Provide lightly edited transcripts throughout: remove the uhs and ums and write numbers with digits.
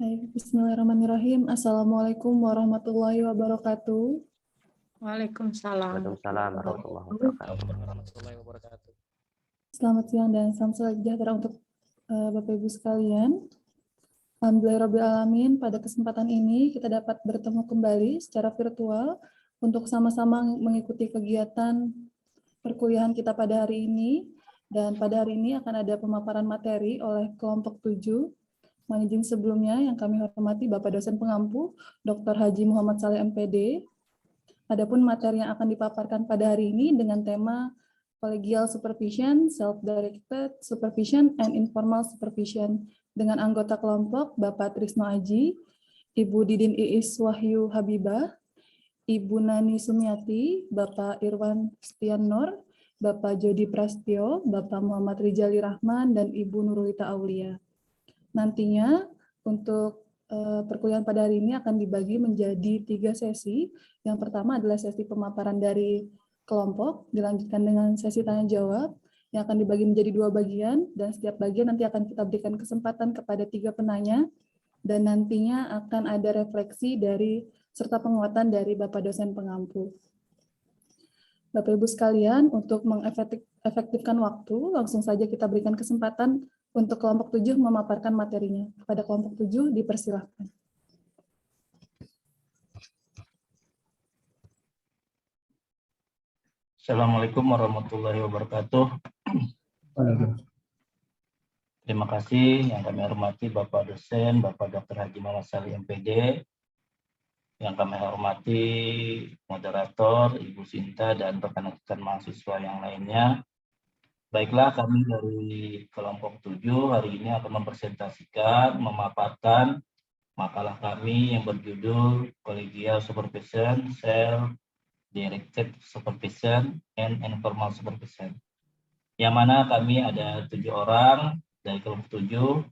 Baik, Bismillahirrahmanirrahim. Assalamualaikum warahmatullahi wabarakatuh. Waalaikumsalam. Waalaikumsalam warahmatullahi wabarakatuh. Selamat siang dan salam sejahtera untuk Bapak Ibu sekalian. Alhamdulillahirrahmanirrahim, pada kesempatan ini kita dapat bertemu kembali secara virtual untuk sama-sama mengikuti kegiatan perkuliahan kita pada hari ini. Dan pada hari ini akan ada pemaparan materi oleh kelompok 7. Mohon izin sebelumnya yang kami hormati Bapak dosen pengampu, Dr. Haji Muhammad Saleh MPD. Adapun materi yang akan dipaparkan pada hari ini dengan tema Collegial Supervision, Self-Directed Supervision, and Informal Supervision dengan anggota kelompok Bapak Trisno Aji, Ibu Didin Iis Wahyu Habibah, Ibu Nani Sumiati, Bapak Irwan Stian Nur, Bapak Jody Prastyo, Bapak Muhammad Rijali Rahman, dan Ibu Nurulita Aulia. Nantinya untuk perkuliahan pada hari ini akan dibagi menjadi 3 sesi. Yang pertama adalah sesi pemaparan dari kelompok, dilanjutkan dengan sesi tanya jawab yang akan dibagi menjadi 2 bagian, dan setiap bagian nanti akan kita berikan kesempatan kepada 3 penanya, dan nantinya akan ada refleksi dari serta penguatan dari Bapak dosen pengampu. Bapak Ibu sekalian, untuk mengefektifkan waktu, langsung saja kita berikan kesempatan untuk kelompok 7 memaparkan materinya. Kepada kelompok 7 dipersilahkan. Assalamualaikum warahmatullahi wabarakatuh. Terima kasih yang kami hormati Bapak dosen, Bapak Dr. Haji Muhammad Saleh MPD, yang kami hormati moderator, Ibu Sinta, dan rekan-rekan mahasiswa yang lainnya. Baiklah, kami dari kelompok 7 hari ini akan mempresentasikan, memaparkan makalah kami yang berjudul Collegial Supervision, Self-Directed Supervision, and Informal Supervision. Yang mana kami ada 7 orang dari kelompok 7.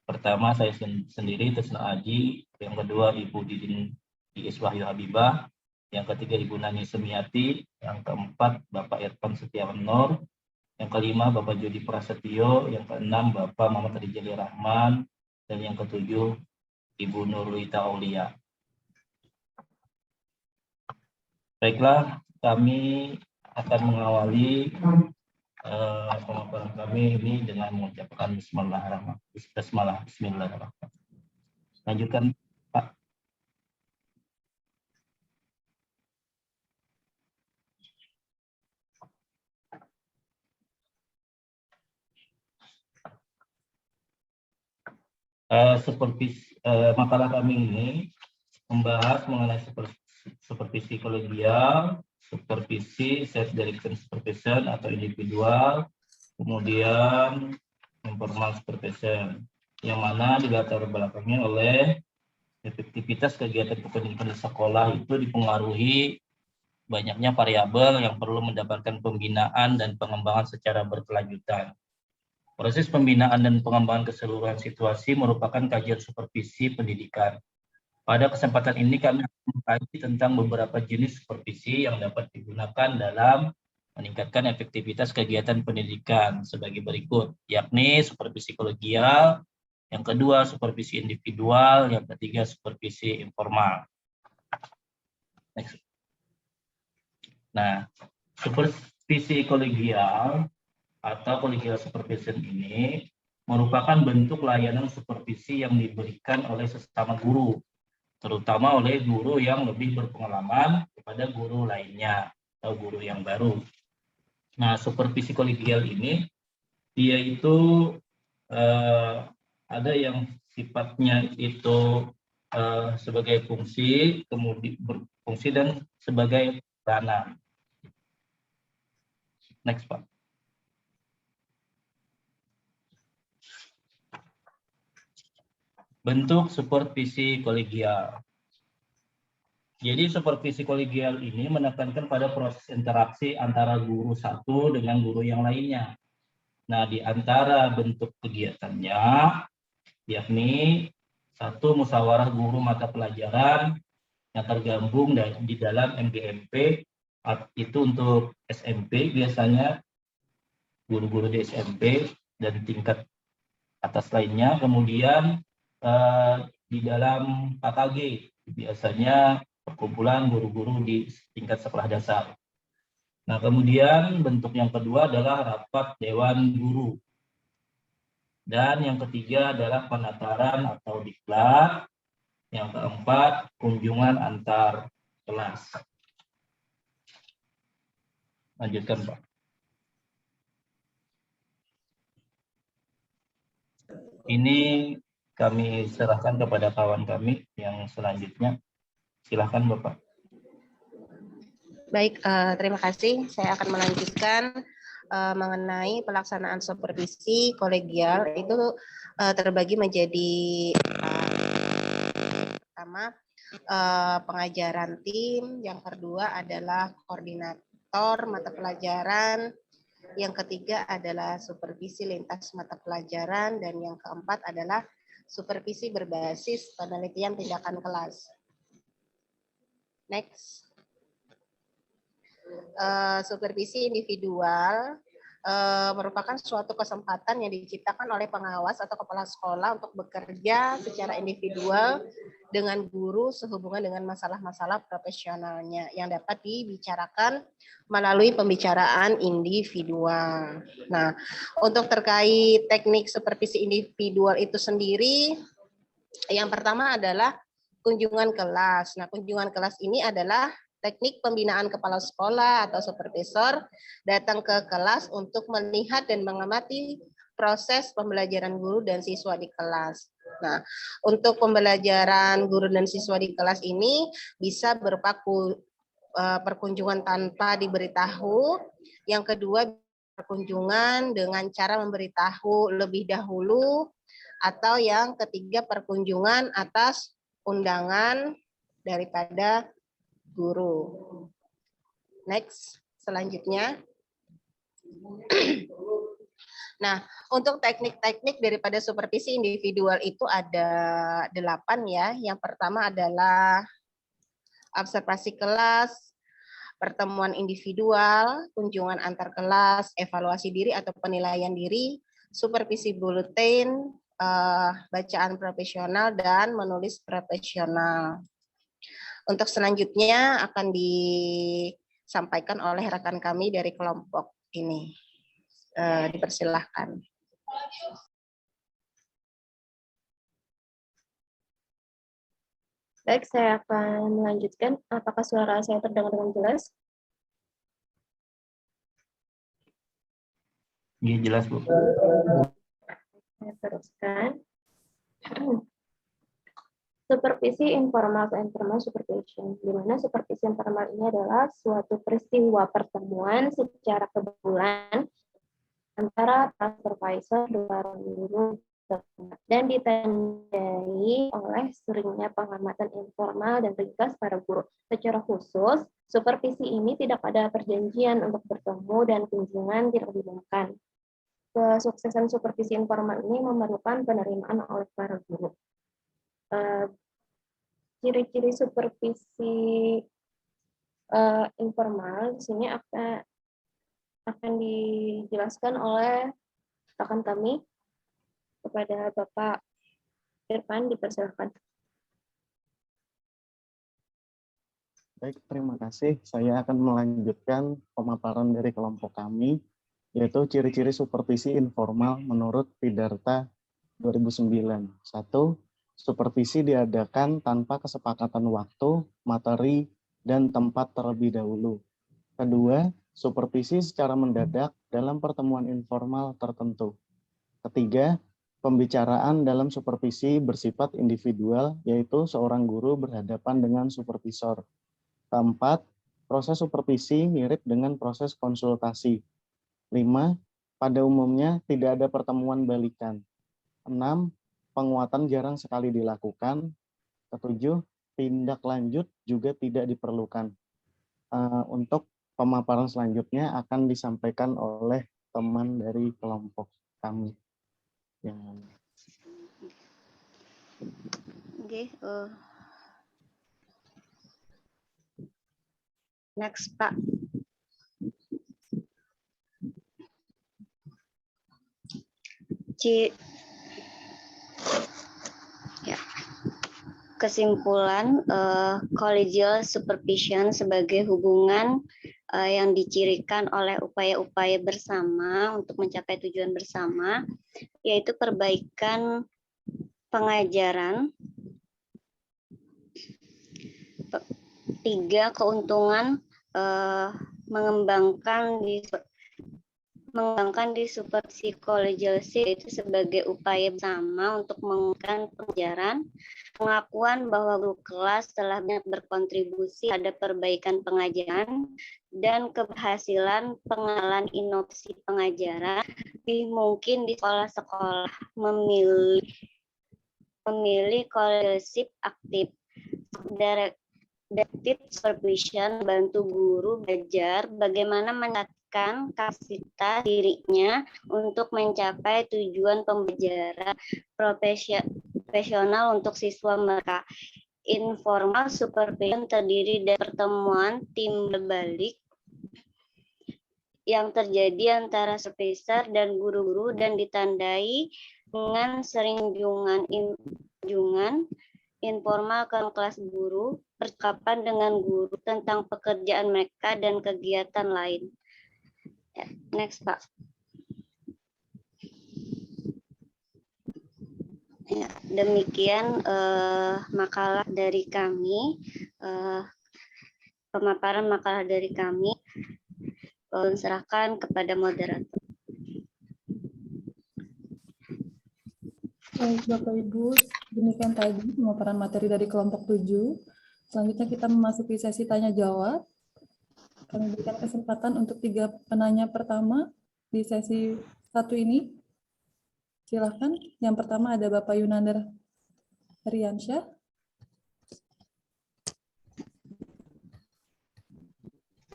Pertama saya sendiri, Trisno Aji. Yang kedua Ibu Didin Iis Wahyu Habibah. Yang ketiga Ibu Nani Sumiati. Yang keempat Bapak Irwan Setiawan Nur. Yang kelima Bapak Jody Prasetyo, yang keenam Bapak Muhammad Rijali Rahman, dan yang ketujuh Ibu Nurulita Aulia. Baiklah, kami akan mengawali pemaparan kami ini dengan mengucapkan Bismillahirrahmanirrahim. Lanjutkan, Pak. Makalah kami ini membahas mengenai supervisi kolegial, supervisi self-directed supervision atau individual, kemudian informal supervision, yang mana dilatar belakangnya oleh efektivitas kegiatan kependidikan di sekolah itu dipengaruhi banyaknya variabel yang perlu mendapatkan pembinaan dan pengembangan secara berkelanjutan. Proses pembinaan dan pengembangan keseluruhan situasi merupakan kajian supervisi pendidikan. Pada kesempatan ini kami akan mengkaji tentang beberapa jenis supervisi yang dapat digunakan dalam meningkatkan efektivitas kegiatan pendidikan sebagai berikut, yakni supervisi kolegial, yang kedua supervisi individual, yang ketiga supervisi informal. Next. Nah, supervisi kolegial atau collegial supervision ini merupakan bentuk layanan supervisi yang diberikan oleh sesama guru, terutama oleh guru yang lebih berpengalaman kepada guru lainnya atau guru yang baru. Nah, supervisi kolegial ini dia itu ada yang sifatnya itu sebagai fungsi, kemudian berfungsi dan sebagai peranan. Next, Pak. Bentuk supervisi kolegial. Jadi supervisi kolegial ini menekankan pada proses interaksi antara guru satu dengan guru yang lainnya. Nah, di antara bentuk kegiatannya, yakni satu, musyawarah guru mata pelajaran yang tergabung di dalam MGMP, itu untuk SMP biasanya, guru-guru di SMP dan tingkat atas lainnya. Kemudian di dalam KKG, biasanya perkumpulan guru-guru di tingkat sekolah dasar. Nah, kemudian bentuk yang kedua adalah rapat dewan guru. Dan yang ketiga adalah penataran atau diklat. Yang keempat, kunjungan antar kelas. Lanjutkan, Pak. Ini kami serahkan kepada kawan kami yang selanjutnya. Silahkan, Bapak. Baik, terima kasih. Saya akan melanjutkan mengenai pelaksanaan supervisi kolegial. Itu terbagi menjadi pertama pengajaran tim, yang kedua adalah koordinator mata pelajaran, yang ketiga adalah supervisi lintas mata pelajaran, dan yang keempat adalah supervisi berbasis penelitian tindakan kelas. Next. Supervisi individual merupakan suatu kesempatan yang diciptakan oleh pengawas atau kepala sekolah untuk bekerja secara individual dengan guru sehubungan dengan masalah-masalah profesionalnya yang dapat dibicarakan melalui pembicaraan individual. Nah, untuk terkait teknik supervisi individual itu sendiri, yang pertama adalah kunjungan kelas. Nah, kunjungan kelas ini adalah teknik pembinaan kepala sekolah atau supervisor datang ke kelas untuk melihat dan mengamati proses pembelajaran guru dan siswa di kelas. Nah, untuk pembelajaran guru dan siswa di kelas ini bisa berupa perkunjungan tanpa diberitahu. Yang kedua, perkunjungan dengan cara memberitahu lebih dahulu. Atau yang ketiga, perkunjungan atas undangan daripada guru. Next, selanjutnya. Nah, untuk teknik-teknik daripada supervisi individual itu ada 8 ya. Yang pertama adalah observasi kelas, pertemuan individual, kunjungan antar kelas, evaluasi diri atau penilaian diri, supervisi buletin, bacaan profesional, dan menulis profesional. Untuk selanjutnya akan disampaikan oleh rekan kami dari kelompok ini. Dipersilahkan. Baik, saya akan melanjutkan. Apakah suara saya terdengar dengan jelas? Iya, jelas, Bu. Saya teruskan. Supervisi informal atau informal supervision, di mana supervisi informal ini adalah suatu peristiwa pertemuan secara kebetulan antara supervisor dan guru dan ditandai oleh seringnya pengamatan informal dan ringkas para guru. Secara khusus, supervisi ini tidak ada perjanjian untuk bertemu dan kunjungan tidak diumumkan. Kesuksesan supervisi informal ini memerlukan penerimaan oleh para guru. Ciri-ciri supervisi informal di sini akan dijelaskan oleh rekan kami kepada Bapak Irfan, dipersilakan. Baik, terima kasih. Saya akan melanjutkan pemaparan dari kelompok kami, yaitu ciri-ciri supervisi informal menurut Pidarta 2009. 1. Supervisi diadakan tanpa kesepakatan waktu, materi, dan tempat terlebih dahulu. Kedua, supervisi secara mendadak dalam pertemuan informal tertentu. Ketiga, pembicaraan dalam supervisi bersifat individual, yaitu seorang guru berhadapan dengan supervisor. Keempat, proses supervisi mirip dengan proses konsultasi. 5, pada umumnya tidak ada pertemuan balikan. 6, penguatan jarang sekali dilakukan. 7, tindak lanjut juga tidak diperlukan. Untuk pemaparan selanjutnya akan disampaikan oleh teman dari kelompok kami. Oke, next, Pak. kesimpulan, collegial supervision sebagai hubungan yang dicirikan oleh upaya-upaya bersama untuk mencapai tujuan bersama, yaitu perbaikan pengajaran. 3, keuntungan mengembangkan di supervisi collegialship itu sebagai upaya bersama untuk mengembangkan pengajaran, pengakuan bahwa guru kelas telah banyak berkontribusi pada perbaikan pengajaran, dan keberhasilan pengenalan inovasi pengajaran lebih mungkin di sekolah-sekolah memilih collegialship aktif. Directed supervision bantu guru belajar bagaimana meningkatkan kapasitas dirinya untuk mencapai tujuan pembelajaran profesional untuk siswa mereka. Informal supervision terdiri dari pertemuan tim berbalik yang terjadi antara supervisor dan guru-guru dan ditandai dengan sering jungan informal ke kelas guru, percakapan dengan guru tentang pekerjaan mereka dan kegiatan lain. Ya, next, Pak. Ya, demikian makalah dari kami, pemaparan makalah dari kami. Serahkan kepada moderator. Baik, Bapak Ibu, demikian tadi pemaparan materi dari kelompok 7. Selanjutnya kita memasuki sesi tanya jawab. Kami berikan kesempatan untuk 3 penanya pertama di sesi 1 ini. Silakan. Yang pertama ada Bapak Yunandar Heriansyah.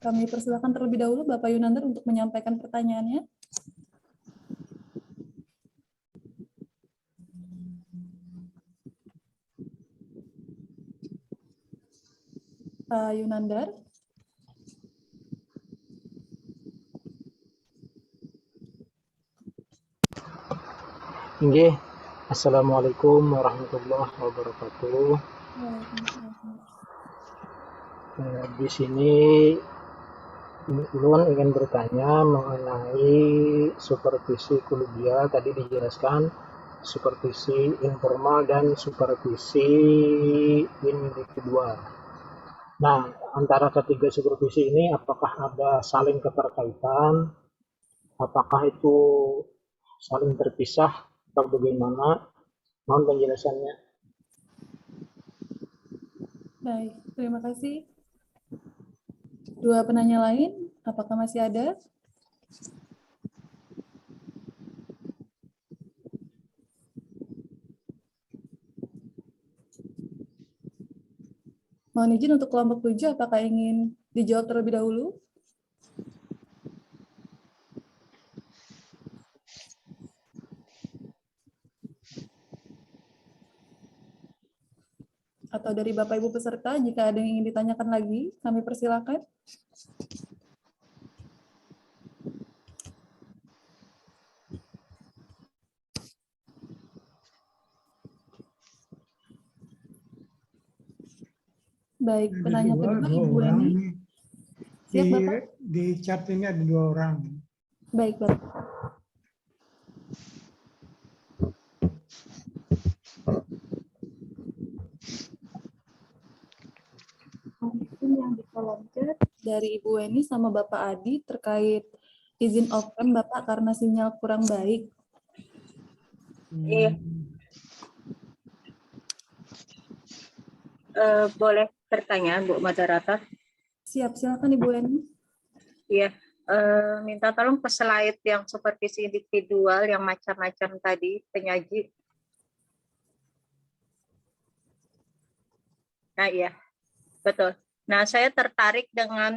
Kami persilakan terlebih dahulu Bapak Yunandar untuk menyampaikan pertanyaannya. Pak Yunandar. Nggih. Assalamualaikum warahmatullahi wabarakatuh. Di sini Ulun ingin bertanya mengenai supervisi kolegial. Tadi dijelaskan supervisi informal dan supervisi individual. Nah, antara ketiga supervisi ini apakah ada saling keterkaitan? Apakah itu saling terpisah atau bagaimana? Mohon penjelasannya. Baik, terima kasih. 2 penanya lain, apakah masih ada? Mohon izin untuk kelompok 7, apakah ingin dijawab terlebih dahulu? Atau dari Bapak Ibu peserta, jika ada yang ingin ditanyakan lagi, kami persilakan. Baik, penanya kedua Ibu Eni. Siap, Bapak? Di chat ini ada 2 orang. Baik, Bapak. Yang di kolom chat dari Ibu Eni sama Bapak Adi terkait izin off-cam Bapak karena sinyal kurang baik. Iya. Boleh pertanyaan, Bu Moderator? Siap, silakan Ibu Eni. Iya. Minta tolong ke slide yang supervisi individual yang macam-macam tadi, penyaji. Nah, iya. Betul. Nah, saya tertarik dengan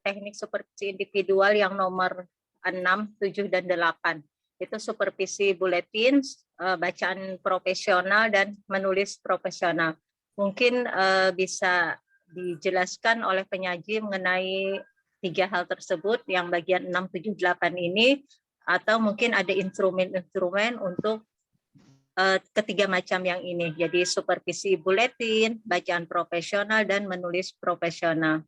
teknik supervisi individual yang nomor 6, 7, dan 8. Itu supervisi buletin, bacaan profesional, dan menulis profesional. Mungkin bisa dijelaskan oleh penyaji mengenai 3 hal tersebut, yang bagian 6, 7, 8 ini, atau mungkin ada instrumen-instrumen untuk ketiga macam yang ini. Jadi supervisi buletin, bacaan profesional, dan menulis profesional.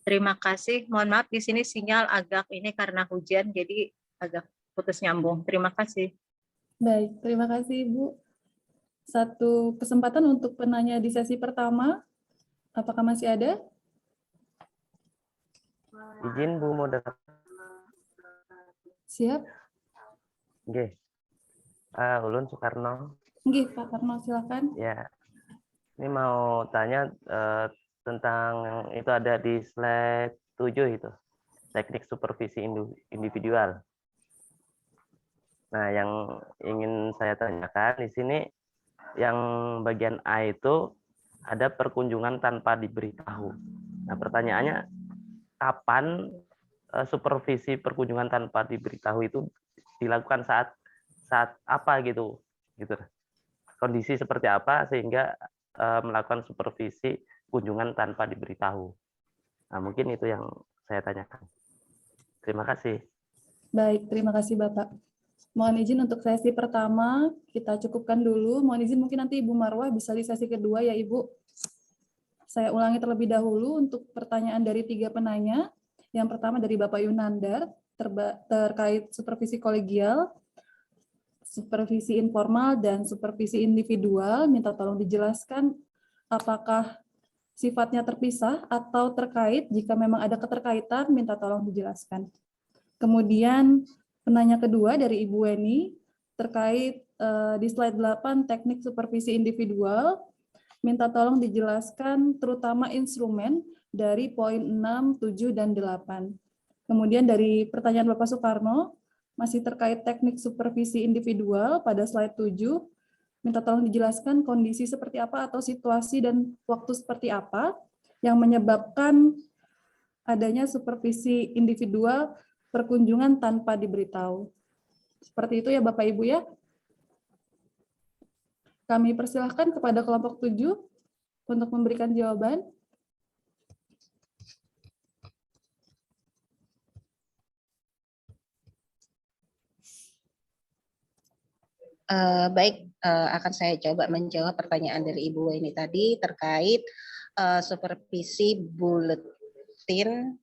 Terima kasih. Mohon maaf di sini sinyal agak ini karena hujan, jadi agak putus nyambung. Terima kasih. Baik, terima kasih Ibu. Satu kesempatan untuk penanya di sesi pertama. Apakah masih ada? Izin Bu moderator. Siap. Oke. Ulun Soekarno. Nggih, Pak Karno, silakan. Ya. Ini mau tanya tentang itu ada di slide 7 itu. Teknik supervisi individual. Nah, yang ingin saya tanyakan di sini yang bagian A itu ada perkunjungan tanpa diberitahu. Nah, pertanyaannya kapan supervisi perkunjungan tanpa diberitahu itu dilakukan saat apa gitu. Kondisi seperti apa sehingga melakukan supervisi kunjungan tanpa diberitahu. Nah, mungkin itu yang saya tanyakan. Terima kasih. Baik, terima kasih Bapak. Mohon izin untuk sesi pertama kita cukupkan dulu. Mohon izin mungkin nanti Ibu Marwah bisa di sesi kedua ya Ibu. Saya ulangi terlebih dahulu untuk pertanyaan dari 3 penanya. Yang pertama dari Bapak Yunandar terkait supervisi kolegial, supervisi informal, dan supervisi individual. Minta tolong dijelaskan apakah sifatnya terpisah atau terkait. Jika memang ada keterkaitan, minta tolong dijelaskan. Kemudian penanya kedua dari Ibu Weni terkait di slide 8 teknik supervisi individual. Minta tolong dijelaskan terutama instrumen dari poin 6, 7, dan 8. Kemudian dari pertanyaan Bapak Soekarno, masih terkait teknik supervisi individual pada slide 7, minta tolong dijelaskan kondisi seperti apa atau situasi dan waktu seperti apa yang menyebabkan adanya supervisi individual perkunjungan tanpa diberitahu. Seperti itu ya Bapak Ibu ya. Kami persilahkan kepada kelompok 7 untuk memberikan jawaban. Baik, akan saya coba menjawab pertanyaan dari Ibu Weni tadi terkait supervisi buletin.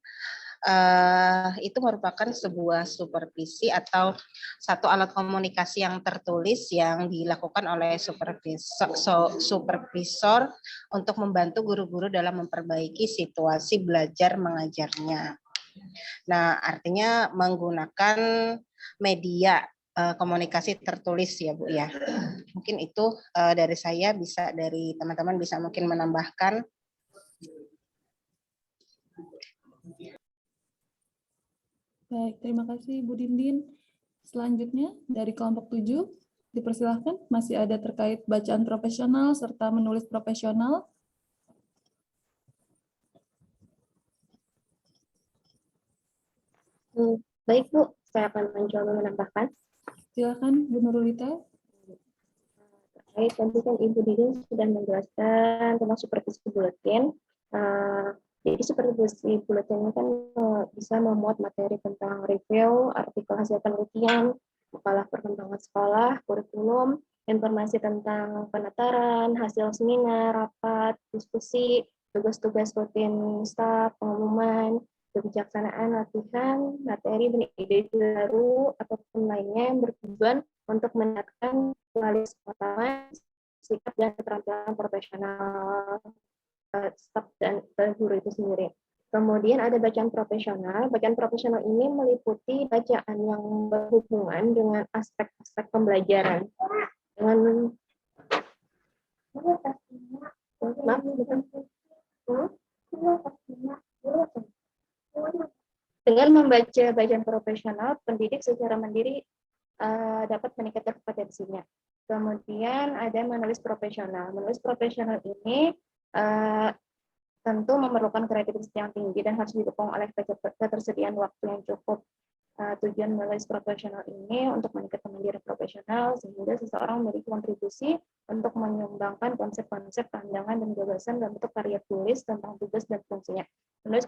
Itu merupakan sebuah supervisi atau satu alat komunikasi yang tertulis yang dilakukan oleh supervisor untuk membantu guru-guru dalam memperbaiki situasi belajar mengajarnya. Nah, artinya menggunakan media komunikasi tertulis ya Bu ya. Mungkin itu dari saya, bisa dari teman-teman bisa mungkin menambahkan. Baik, terima kasih Bu Dindin. Selanjutnya dari kelompok 7 dipersilahkan, masih ada terkait bacaan profesional serta menulis profesional. Baik Bu, saya akan mencoba menambahkan. Silakan Bu Nurulita. Terkait tadi kan Ibu Didin sudah menjelaskan tentang supervisi buletin. Jadi supervisi buletin ini kan bisa memuat materi tentang review, artikel hasil penelitian, makalah perkembangan sekolah, kurikulum, informasi tentang penataran, hasil seminar, rapat, diskusi, tugas-tugas rutin staf, pengumuman, kebijaksanaan, latihan, materi, dan ide baru ataupun lainnya yang bertujuan untuk meningkatkan kualitas pengetahuan, sikap dan keterampilan profesional staf dan guru itu sendiri. Kemudian ada bacaan profesional. Bacaan profesional ini meliputi bacaan yang berhubungan dengan aspek-aspek pembelajaran. Dengan membaca bacaan profesional, pendidik secara mandiri dapat meningkatkan kompetensinya. Kemudian ada menulis profesional. Menulis profesional ini tentu memerlukan kreativitas yang tinggi dan harus didukung oleh ketersediaan waktu yang cukup. Tujuan menulis profesional ini untuk meningkatkan mandiri profesional sehingga seseorang memiliki kontribusi untuk menyumbangkan konsep-konsep, pandangan, dan gagasan dalam bentuk karya tulis tentang tugas dan fungsinya. Menulis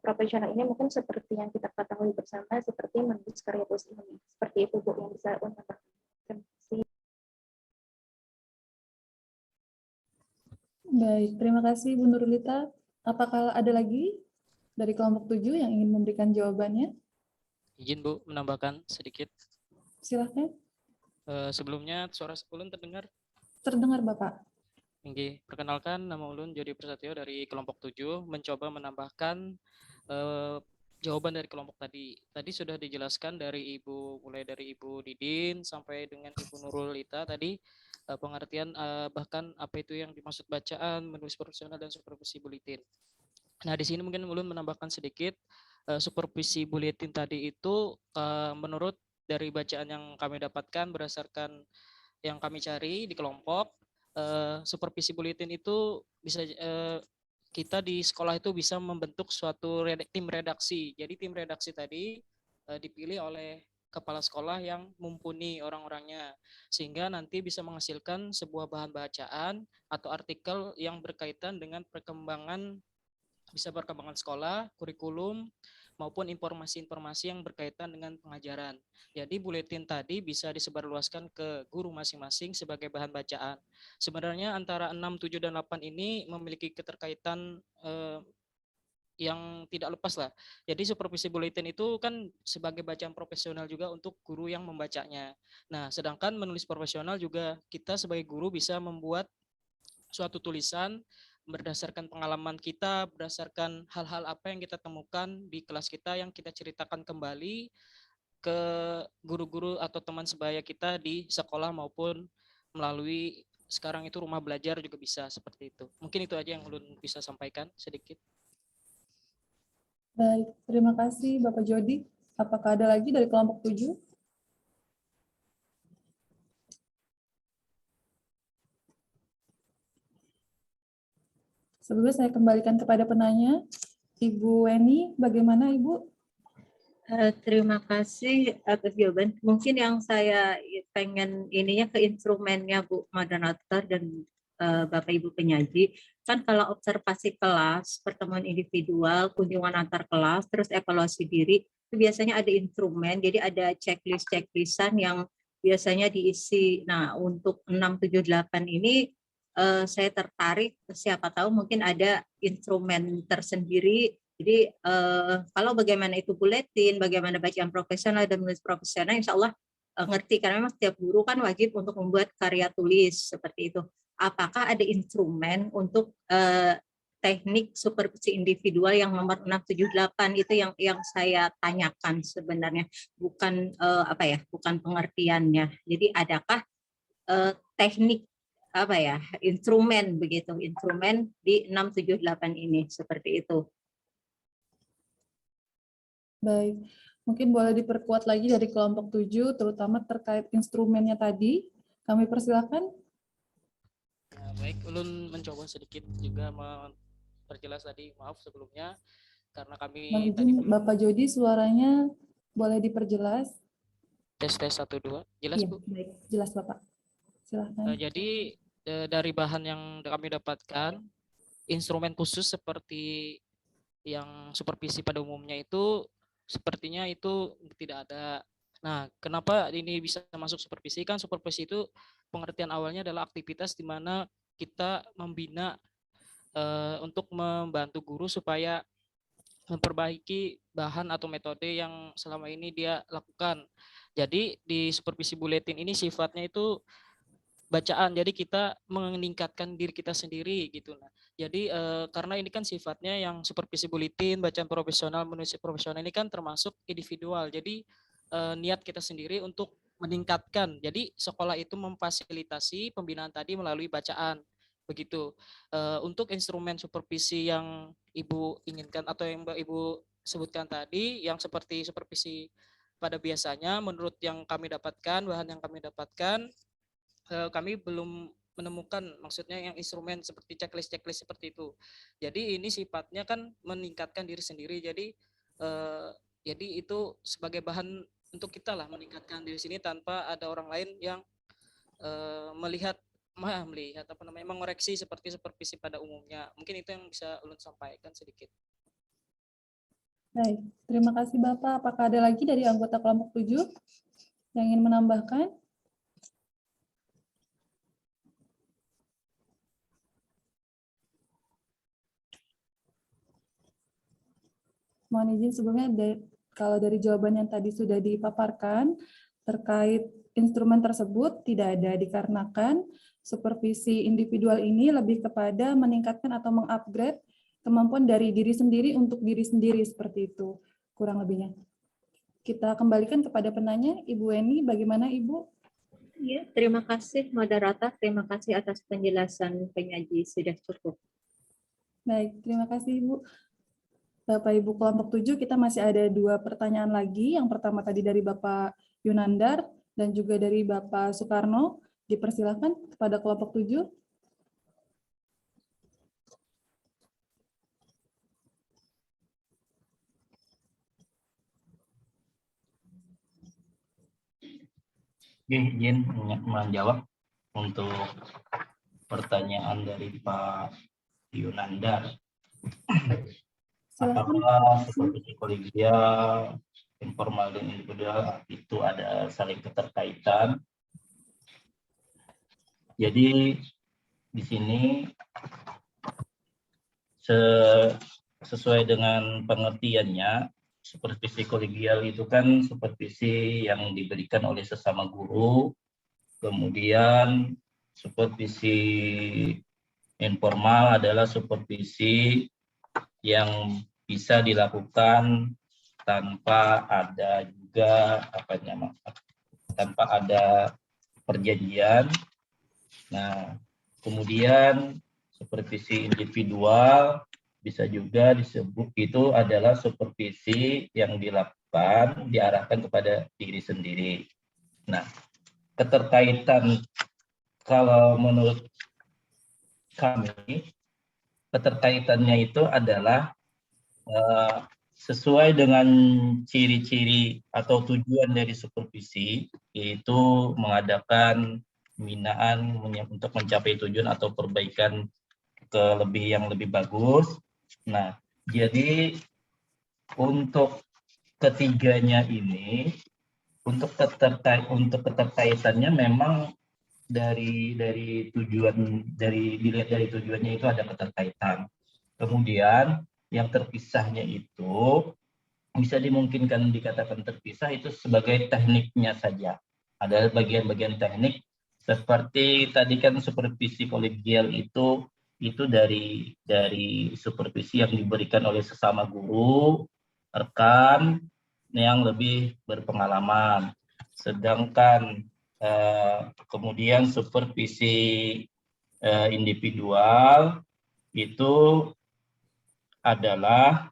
profesional ini mungkin seperti yang kita ketahui bersama, seperti menulis karya tulis ilmiah. Seperti itu Bu yang bisa Baik, terima kasih Bu Nurlita. Apakah ada lagi dari kelompok 7 yang ingin memberikan jawabannya? Izin Bu menambahkan sedikit. Silakan. Sebelumnya suara ulun terdengar? Terdengar Bapak. Oke, perkenalkan nama ulun Jody Prasetyo dari kelompok 7 mencoba menambahkan jawaban dari kelompok tadi. Tadi sudah dijelaskan dari mulai dari Ibu Didin sampai dengan Ibu Nurulita tadi pengertian bahkan apa itu yang dimaksud bacaan, menulis profesional dan supervisi buletin. Nah, di sini mungkin ulun menambahkan sedikit supervisi buletin tadi itu menurut dari bacaan yang kami dapatkan berdasarkan yang kami cari di kelompok, supervisi buletin itu bisa kita di sekolah itu bisa membentuk suatu tim redaksi. Jadi tim redaksi tadi dipilih oleh kepala sekolah yang mumpuni orang-orangnya, sehingga nanti bisa menghasilkan sebuah bahan bacaan atau artikel yang berkaitan dengan perkembangan sekolah, kurikulum, maupun informasi-informasi yang berkaitan dengan pengajaran. Jadi buletin tadi bisa disebarluaskan ke guru masing-masing sebagai bahan bacaan. Sebenarnya antara 6, 7, dan 8 ini memiliki keterkaitan yang tidak lepas lah. Jadi supervisi buletin itu kan sebagai bacaan profesional juga untuk guru yang membacanya. Nah, sedangkan menulis profesional juga kita sebagai guru bisa membuat suatu tulisan berdasarkan pengalaman kita, berdasarkan hal-hal apa yang kita temukan di kelas kita yang kita ceritakan kembali ke guru-guru atau teman sebaya kita di sekolah maupun melalui sekarang itu rumah belajar juga bisa seperti itu. Mungkin itu aja yang ulun bisa sampaikan sedikit. Baik, terima kasih Bapak Jody. Apakah ada lagi dari kelompok 7? Sebelumnya saya kembalikan kepada penanya. Ibu Weni, bagaimana Ibu? Terima kasih atas jawaban. Mungkin yang saya pengen ininya ke instrumennya Bu moderator dan Bapak Ibu penyaji. Kan kalau observasi kelas, pertemuan individual, kunjungan antar kelas, terus evaluasi diri, itu biasanya ada instrumen, jadi ada checklist-checklistan yang biasanya diisi. Nah, untuk 6, 7, 8 ini saya tertarik, siapa tahu mungkin ada instrumen tersendiri. Jadi kalau bagaimana itu buletin, bagaimana bacaan profesional dan menulis profesional, insya Allah ngerti, karena memang setiap guru kan wajib untuk membuat karya tulis seperti itu. Apakah ada instrumen untuk teknik supervisi individual yang nomor 6, 7, 8 itu yang saya tanyakan sebenarnya, bukan bukan pengertiannya. Jadi adakah teknik instrumen begitu, instrumen di 6, 7, 8 ini seperti itu. Baik, mungkin boleh diperkuat lagi dari kelompok 7, terutama terkait instrumennya tadi. Kami persilakan. Baik, ulun mencoba sedikit juga memperjelas tadi, maaf sebelumnya, karena kami tadi Bapak Jody suaranya boleh diperjelas. Tes 1, 2, jelas iya, Bu? Baik, jelas Bapak. Silakan. Jadi dari bahan yang kami dapatkan, instrumen khusus seperti yang supervisi pada umumnya itu sepertinya itu tidak ada. Nah, kenapa ini bisa masuk supervisi? Kan supervisi itu pengertian awalnya adalah aktivitas di mana kita membina untuk membantu guru supaya memperbaiki bahan atau metode yang selama ini dia lakukan. Jadi di supervisi buletin ini sifatnya itu bacaan, jadi kita meningkatkan diri kita sendiri gitu. Nah, jadi karena ini kan sifatnya yang supervisi buletin, bacaan profesional, menulis profesional ini kan termasuk individual. Jadi niat kita sendiri untuk meningkatkan. Jadi sekolah itu memfasilitasi pembinaan tadi melalui bacaan. Begitu. Untuk instrumen supervisi yang Ibu inginkan atau yang Ibu sebutkan tadi, yang seperti supervisi pada biasanya, menurut yang kami dapatkan, bahan yang kami dapatkan, kami belum menemukan maksudnya yang instrumen seperti checklist seperti itu. Jadi ini sifatnya kan meningkatkan diri sendiri. Jadi itu sebagai bahan untuk kita lah meningkatkan diri sini tanpa ada orang lain yang melihat mengoreksi seperti supervisi pada umumnya. Mungkin itu yang bisa ulun sampaikan sedikit. Baik, terima kasih Bapak. Apakah ada lagi dari anggota kelompok 7 yang ingin menambahkan? mohon izin sebelumnya kalau dari jawaban yang tadi sudah dipaparkan terkait instrumen tersebut tidak ada, dikarenakan supervisi individual ini lebih kepada meningkatkan atau mengupgrade kemampuan dari diri sendiri untuk diri sendiri, seperti itu kurang lebihnya. Kita kembalikan kepada penanya, Ibu Eni, bagaimana Ibu? Ya, terima kasih moderator, terima kasih atas penjelasan penyaji, sudah cukup. Baik, terima kasih Ibu. Bapak Ibu kelompok 7, kita masih ada 2 pertanyaan lagi. Yang pertama tadi dari Bapak Yunandar dan juga dari Bapak Soekarno. Dipersilakan kepada kelompok 7. Izin menjawab untuk pertanyaan dari Pak Yunandar. Apakah supervisi kolegial, informal dan individual itu ada saling keterkaitan? Jadi di sini sesuai dengan pengertiannya, supervisi kolegial itu kan supervisi yang diberikan oleh sesama guru, kemudian supervisi informal adalah supervisi yang bisa dilakukan tanpa ada juga tanpa ada perjanjian. Nah, kemudian supervisi individual bisa juga disebut itu adalah supervisi yang dilakukan diarahkan kepada diri sendiri. Nah, keterkaitan kalau menurut kami keterkaitannya itu adalah sesuai dengan ciri-ciri atau tujuan dari supervisi, yaitu mengadakan pembinaan untuk mencapai tujuan atau perbaikan yang lebih bagus. Nah, jadi untuk ketiganya ini, untuk keterkaitannya memang dari tujuan, dilihat dari tujuannya itu ada keterkaitan. Kemudian yang terpisahnya itu bisa dimungkinkan dikatakan terpisah itu sebagai tekniknya saja. Ada bagian-bagian teknik seperti tadi kan supervisi kolegial itu dari supervisi yang diberikan oleh sesama guru, rekan yang lebih berpengalaman. Sedangkan kemudian supervisi individual itu adalah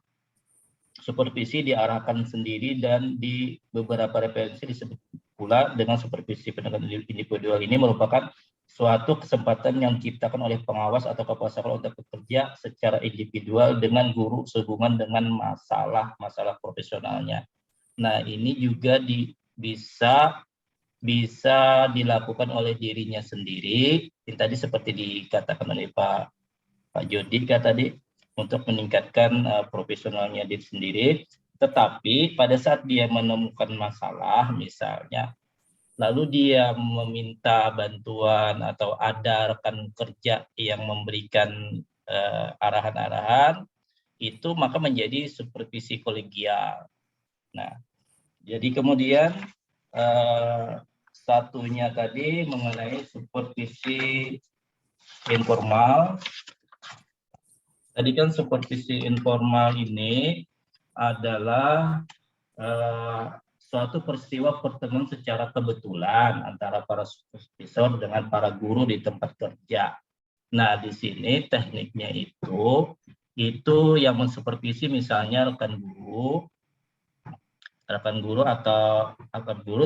supervisi diarahkan sendiri dan di beberapa referensi disebut pula dengan supervisi pendidikan individual ini merupakan suatu kesempatan yang diciptakan oleh pengawas atau kepala sekolah untuk bekerja secara individual dengan guru sehubungan dengan masalah profesionalnya. Nah, ini juga bisa dilakukan oleh dirinya sendiri. Yang tadi seperti dikatakan oleh Pak Jodika tadi, untuk meningkatkan profesionalnya diri sendiri. Tetapi pada saat dia menemukan masalah misalnya, lalu dia meminta bantuan atau ada rekan kerja yang memberikan arahan-arahan, itu maka menjadi supervisi kolegial. Nah, jadi kemudian satunya tadi mengenai supervisi informal. Tadi kan supervisi informal ini adalah suatu peristiwa pertemuan secara kebetulan antara para supervisor dengan para guru di tempat kerja. Nah, di sini tekniknya itu yang mensupervisi misalnya rekan guru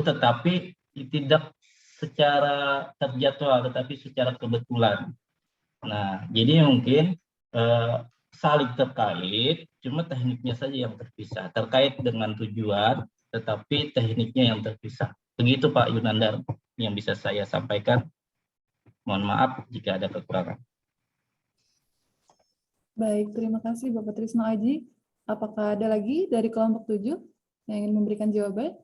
tetapi tidak secara terjadwal tetapi secara kebetulan. Nah, jadi mungkin saling terkait, cuma tekniknya saja yang terpisah, terkait dengan tujuan tetapi tekniknya yang terpisah. Begitu Pak Yunandar yang bisa saya sampaikan. Mohon maaf jika ada kekurangan. Baik, terima kasih Bapak Trisno Aji. Apakah ada lagi dari kelompok 7 yang ingin memberikan jawaban?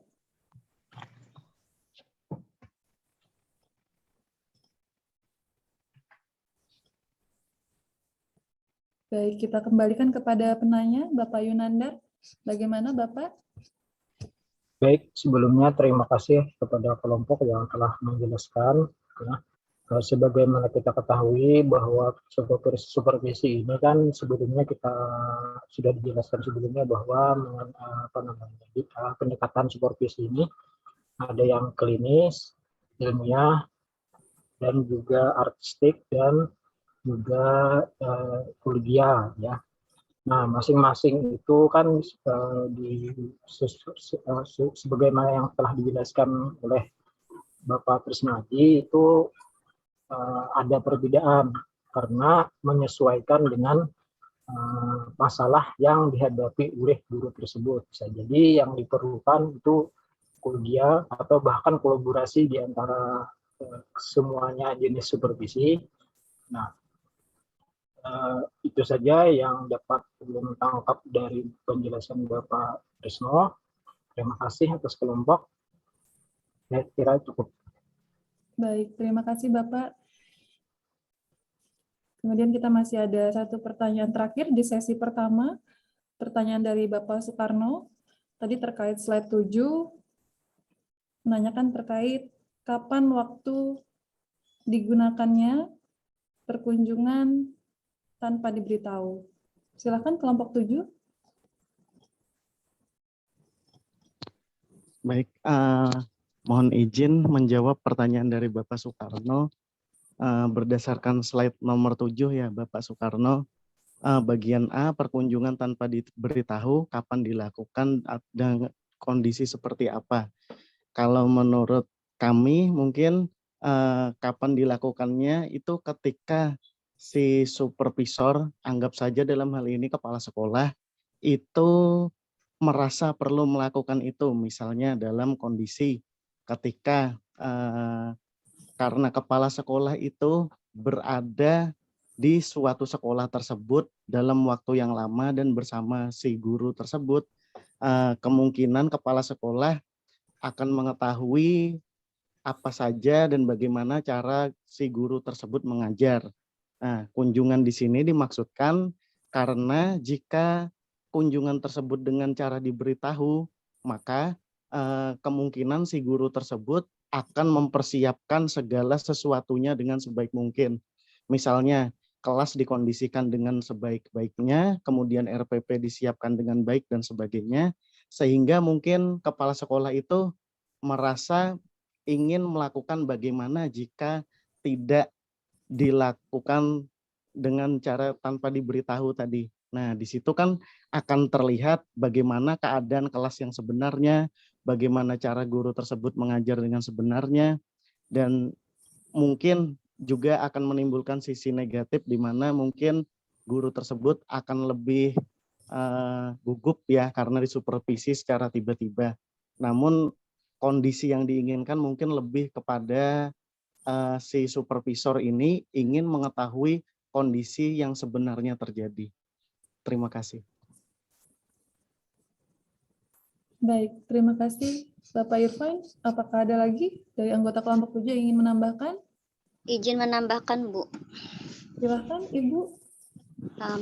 Baik, kita kembalikan kepada penanya, Bapak Yunandar. Bagaimana Bapak? Baik, sebelumnya terima kasih kepada kelompok yang telah menjelaskan. Ya. Sebagaimana kita ketahui bahwa supervisi ini kan sebelumnya kita sudah dijelaskan sebelumnya bahwa pendekatan supervisi ini ada yang klinis, ilmiah, dan juga artistik dan juga kolegial ya. Nah, masing-masing itu kan sebagaimana yang telah dijelaskan oleh Bapak Trisnadi itu ada perbedaan karena menyesuaikan dengan masalah yang dihadapi oleh guru tersebut. Bisa jadi yang diperlukan itu kolegial atau bahkan kolaborasi di antara semuanya jenis supervisi. Nah, itu saja yang dapat belum tangkap dari penjelasan Bapak Trisno. Terima kasih atas kelompok. Saya kira cukup. Baik, terima kasih Bapak. Kemudian kita masih ada satu pertanyaan terakhir di sesi pertama. Pertanyaan dari Bapak Soekarno. Tadi terkait slide 7, menanyakan terkait kapan waktu digunakannya perkunjungan tanpa diberitahu. Silakan kelompok 7. Baik, mohon izin menjawab pertanyaan dari Bapak Soekarno berdasarkan slide nomor 7 ya Bapak Soekarno. Bagian A, perkunjungan tanpa diberitahu kapan dilakukan dan kondisi seperti apa. Kalau menurut kami mungkin kapan dilakukannya itu ketika si supervisor, anggap saja dalam hal ini kepala sekolah, itu merasa perlu melakukan itu, misalnya dalam kondisi ketika karena kepala sekolah itu berada di suatu sekolah tersebut dalam waktu yang lama dan bersama si guru tersebut, kemungkinan kepala sekolah akan mengetahui apa saja dan bagaimana cara si guru tersebut mengajar. Nah, kunjungan di sini dimaksudkan karena jika kunjungan tersebut dengan cara diberitahu, maka kemungkinan si guru tersebut akan mempersiapkan segala sesuatunya dengan sebaik mungkin. Misalnya, kelas dikondisikan dengan sebaik-baiknya, kemudian RPP disiapkan dengan baik dan sebagainya, sehingga mungkin kepala sekolah itu merasa ingin melakukan bagaimana jika tidak dilakukan dengan cara tanpa diberitahu tadi. Nah, di situ kan akan terlihat bagaimana keadaan kelas yang sebenarnya, bagaimana cara guru tersebut mengajar dengan sebenarnya, dan mungkin juga akan menimbulkan sisi negatif di mana mungkin guru tersebut akan lebih gugup ya karena disupervisi secara tiba-tiba. Namun kondisi yang diinginkan mungkin lebih kepada si supervisor ini ingin mengetahui kondisi yang sebenarnya terjadi. Terima kasih. Baik, terima kasih Bapak Irfan. Apakah ada lagi dari anggota kelompok 7 yang ingin menambahkan? Izin menambahkan, Bu. Silakan, Ibu.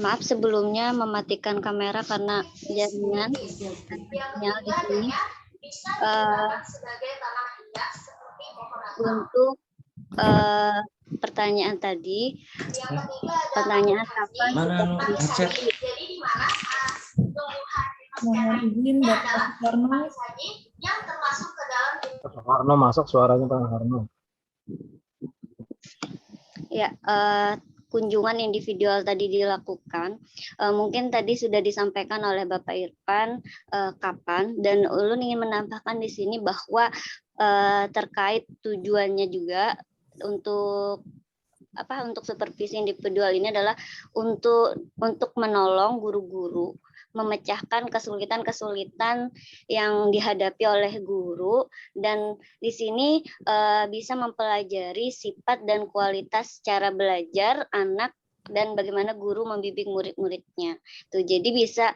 Maaf sebelumnya mematikan kamera karena jaringan sinyal di sini. Untuk pertanyaan tadi, pertanyaan kapan Mohon izin Bapak Soekarno. Pak Soekarno masuk, suaranya Pak Soekarno. Ya, kunjungan individual tadi dilakukan, mungkin tadi sudah disampaikan oleh Bapak Irfan kapan, dan Ulun ingin menambahkan di sini bahwa terkait tujuannya juga untuk supervisi individual ini adalah untuk menolong guru-guru memecahkan kesulitan-kesulitan yang dihadapi oleh guru, dan di sini bisa mempelajari sifat dan kualitas cara belajar anak dan bagaimana guru membimbing murid-muridnya. Tuh, jadi bisa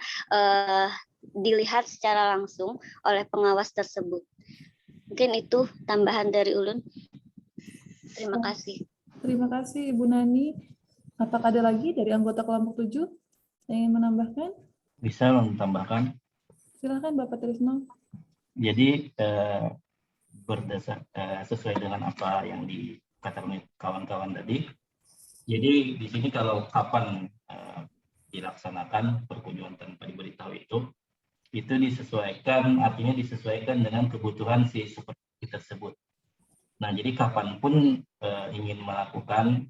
dilihat secara langsung oleh pengawas tersebut. Mungkin itu tambahan dari Ulun. Terima kasih. Terima kasih Ibu Nani. Apakah ada lagi dari anggota kelompok 7 yang ingin menambahkan? Bisa menambahkan. Silakan Bapak Trisno. Jadi sesuai dengan apa yang dikatakan oleh kawan-kawan tadi. Jadi di sini kalau kapan dilaksanakan perkunjungan tanpa diberitahu itu disesuaikan, artinya disesuaikan dengan kebutuhan si supervisi tersebut. Nah, jadi kapanpun ingin melakukan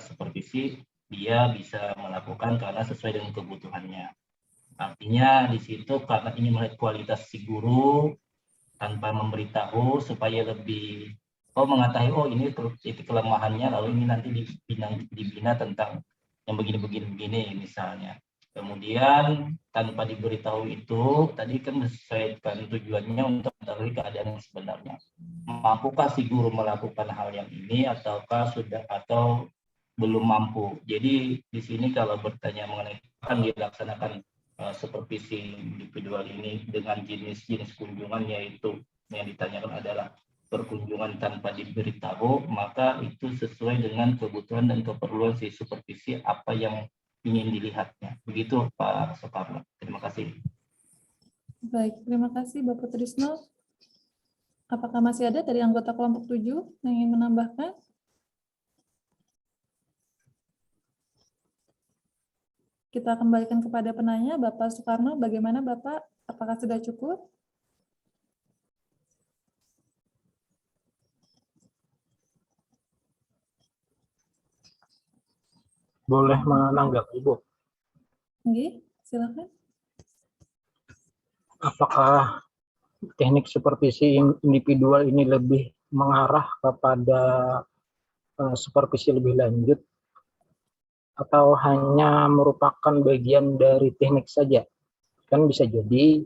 supervisi, dia bisa melakukan karena sesuai dengan kebutuhannya. Artinya di situ karena ingin melihat kualitas si guru tanpa memberitahu supaya lebih mengetahui ini titik kelemahannya, lalu ini nanti dibina tentang yang begini misalnya. Kemudian tanpa diberitahu itu tadi kan menyesuaikan tujuannya untuk mengetahui keadaan yang sebenarnya. Mampukah si guru melakukan hal yang ini ataukah sudah atau belum mampu. Jadi di sini kalau bertanya mengenai kapan dilaksanakan supervisi individual ini dengan jenis-jenis kunjungan, yaitu yang ditanyakan adalah perkunjungan tanpa diberitahu, maka itu sesuai dengan kebutuhan dan keperluan si supervisi apa yang ingin dilihatnya. Begitu Pak Soekarno. Terima kasih. Baik, terima kasih Bapak Trisno. Apakah masih ada dari anggota kelompok 7 yang ingin menambahkan? Kita kembalikan kepada penanya, Bapak Soekarno, bagaimana Bapak? Apakah sudah cukup? Boleh menanggapi, Bu? Nggih, silakan. Apakah teknik supervisi individual ini lebih mengarah kepada supervisi lebih lanjut atau hanya merupakan bagian dari teknik saja? Kan bisa jadi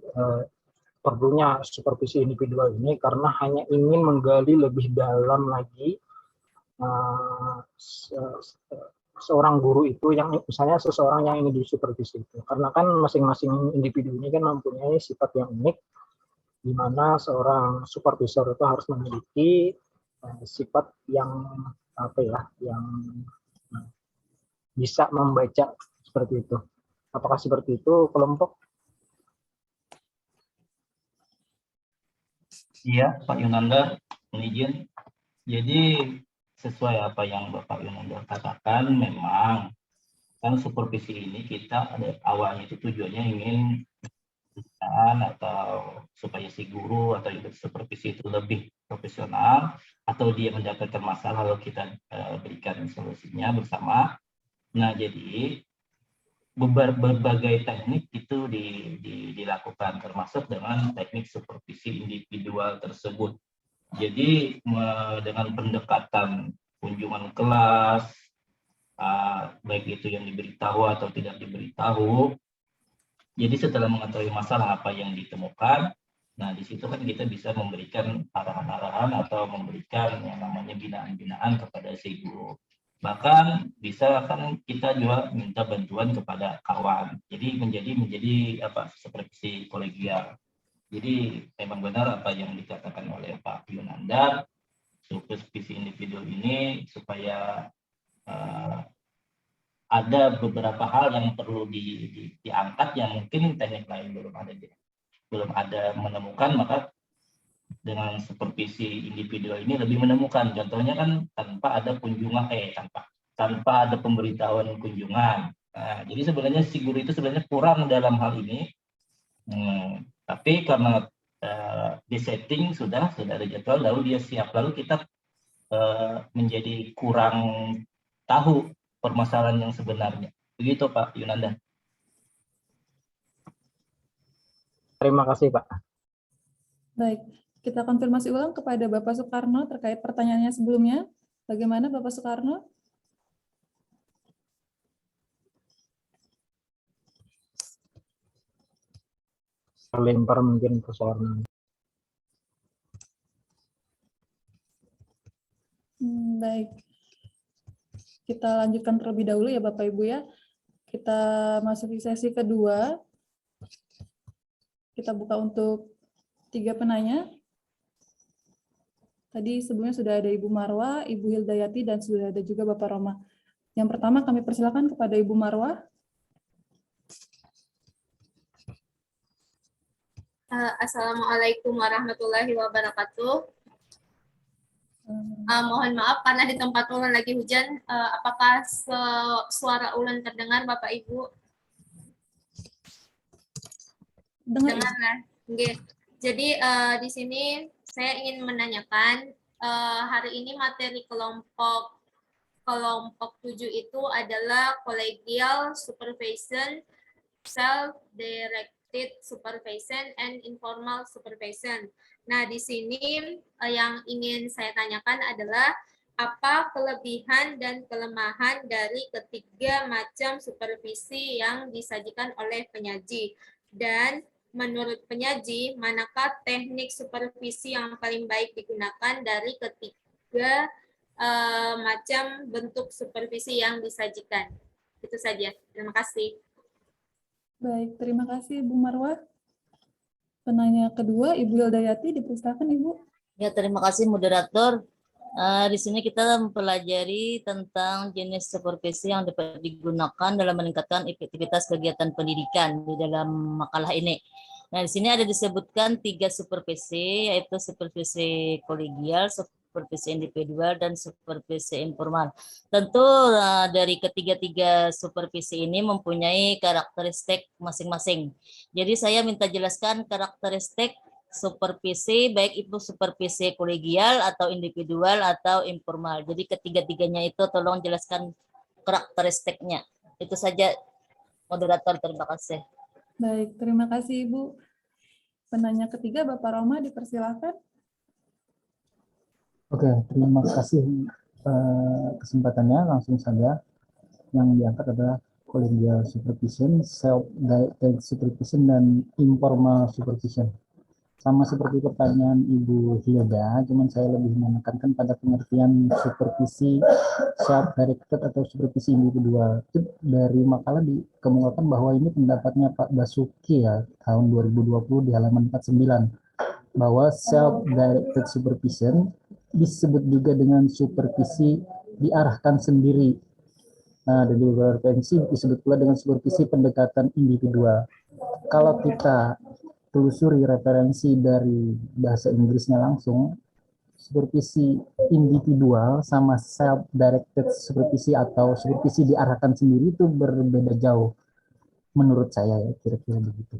perlunya supervisi individual ini karena hanya ingin menggali lebih dalam lagi seorang guru itu, yang misalnya seseorang yang ingin disupervisi itu, karena kan masing-masing individu ini kan mempunyai sifat yang unik, di mana seorang supervisor itu harus memiliki sifat yang yang bisa membaca seperti itu. Apakah seperti itu kelompok? Iya, Pak Yunanda, izin. Jadi sesuai apa yang Bapak Yunanda katakan, memang kan supervisi ini kita awalnya itu tujuannya ingin atau supaya si guru atau supervisi itu lebih profesional, atau dia mendapatkan masalah lalu kita berikan solusinya bersama. Nah, jadi berbagai teknik itu dilakukan, termasuk dengan teknik supervisi individual tersebut. Jadi dengan pendekatan kunjungan kelas, baik itu yang diberitahu atau tidak diberitahu. Jadi setelah mengetahui masalah apa yang ditemukan, nah di situ kan kita bisa memberikan arahan-arahan atau memberikan yang namanya binaan-binaan kepada si guru. Bahkan bisa kan kita juga minta bantuan kepada kawan. Jadi menjadi supervisi kolegial. Jadi memang benar apa yang dikatakan oleh Pak Yunanda, supervisi individu ini supaya ada beberapa hal yang perlu diangkat yang mungkin teknik lain belum ada menemukan, maka dengan supervisi individual ini lebih menemukan. Contohnya kan tanpa ada kunjungan, tanpa ada pemberitahuan kunjungan. Nah, jadi sebenarnya si guru itu sebenarnya kurang dalam hal ini. Tapi karena di setting sudah ada jadwal, lalu dia siap, lalu kita menjadi kurang tahu permasalahan yang sebenarnya. Begitu Pak Yunanda. Terima kasih Pak. Baik, kita konfirmasi ulang kepada Bapak Soekarno terkait pertanyaannya sebelumnya. Bagaimana Bapak Soekarno? Lempar mungkin persoalan. Baik. Kita lanjutkan terlebih dahulu ya Bapak Ibu ya. Kita masuk di sesi kedua. Kita buka untuk 3 penanya. Tadi sebelumnya sudah ada Ibu Marwa, Ibu Hildayati, dan sudah ada juga Bapak Roma. Yang pertama kami persilakan kepada Ibu Marwa. Assalamualaikum warahmatullahi wabarakatuh. Mohon maaf karena di tempat ulun lagi hujan. Apakah suara ulun terdengar, Bapak Ibu? Dengar. Dengarlah. Oke. Jadi di sini saya ingin menanyakan hari ini materi kelompok 7 itu adalah collegial supervision, self-directed supervision, and informal supervision. Nah, di sini yang ingin saya tanyakan adalah apa kelebihan dan kelemahan dari ketiga macam supervisi yang disajikan oleh penyaji. Dan menurut penyaji, manakah teknik supervisi yang paling baik digunakan dari ketiga macam bentuk supervisi yang disajikan. Itu saja. Terima kasih. Baik, terima kasih Bu Marwah. Penanya kedua, Ibu Hildayati, dipersilakan Ibu. Ya, terima kasih moderator. Di sini kita mempelajari tentang jenis supervisi yang dapat digunakan dalam meningkatkan efektivitas kegiatan pendidikan di dalam makalah ini. Nah, di sini ada disebutkan 3 supervisi, yaitu supervisi kolegial, supervisi individual, dan supervisi informal. Tentu dari ketiga-tiga supervisi ini mempunyai karakteristik masing-masing. Jadi saya minta jelaskan karakteristik supervisi, baik itu supervisi kolegial atau individual atau informal. Jadi ketiga-tiganya itu tolong jelaskan karakteristiknya. Itu saja moderator, terima kasih. Baik, terima kasih Ibu. Penanya ketiga Bapak Roma, dipersilakan. Oke, terima kasih kesempatannya. Langsung saja yang diangkat adalah collegial supervision, self-directed supervision, dan informal supervision. Sama seperti pertanyaan Ibu Hilda, cuman saya lebih menekankan pada pengertian supervisi self-directed atau supervisi individual. Itu dari makalah dikemukakan bahwa ini pendapatnya Pak Basuki ya, tahun 2020 di halaman 49, bahwa self-directed supervision disebut juga dengan supervisi diarahkan sendiri. Nah, dari beberapa referensi disebut pula dengan supervisi pendekatan individual. Kalau kita telusuri referensi dari bahasa Inggrisnya langsung, supervisi individual sama self-directed supervisi atau supervisi diarahkan sendiri itu berbeda jauh menurut saya ya, kira-kira begitu.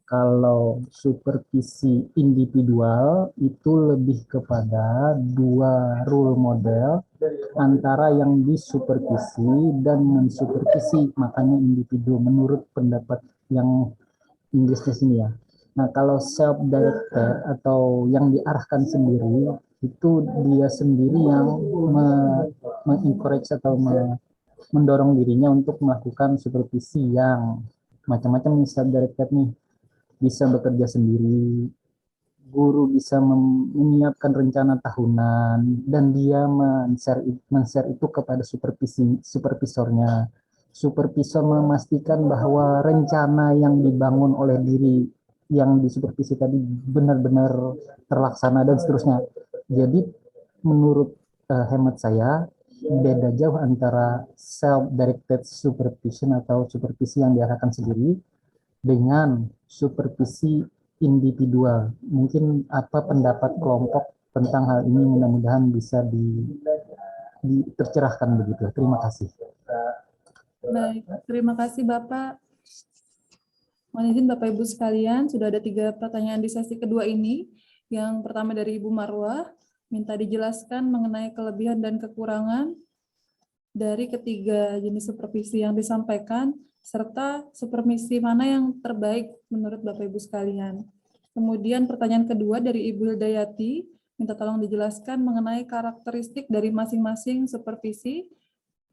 Kalau supervisi individual itu lebih kepada 2 role model antara yang disupervisi dan mensupervisi, makanya individu menurut pendapat yang Inggrisnya sini ya. Nah, kalau self-directed atau yang diarahkan sendiri, itu dia sendiri yang mengencourage atau mendorong dirinya untuk melakukan supervisi yang macam-macam. Self-directed nih, bisa bekerja sendiri, guru bisa menyiapkan rencana tahunan, dan dia men-share itu kepada supervisornya. Supervisor memastikan bahwa rencana yang dibangun oleh diri yang disupervisi tadi benar-benar terlaksana dan seterusnya. Jadi menurut hemat saya, beda jauh antara self-directed supervision atau supervisi yang diarahkan sendiri dengan supervisi individual. Mungkin apa pendapat kelompok tentang hal ini, mudah-mudahan bisa tercerahkan begitu. Terima kasih. Baik, terima kasih Bapak. Mohon izin Bapak Ibu sekalian, sudah ada 3 pertanyaan di sesi kedua ini. Yang pertama dari Ibu Marwah, minta dijelaskan mengenai kelebihan dan kekurangan dari ketiga jenis supervisi yang disampaikan, serta supervisi mana yang terbaik menurut Bapak Ibu sekalian. Kemudian pertanyaan kedua dari Ibu Hildayati, minta tolong dijelaskan mengenai karakteristik dari masing-masing supervisi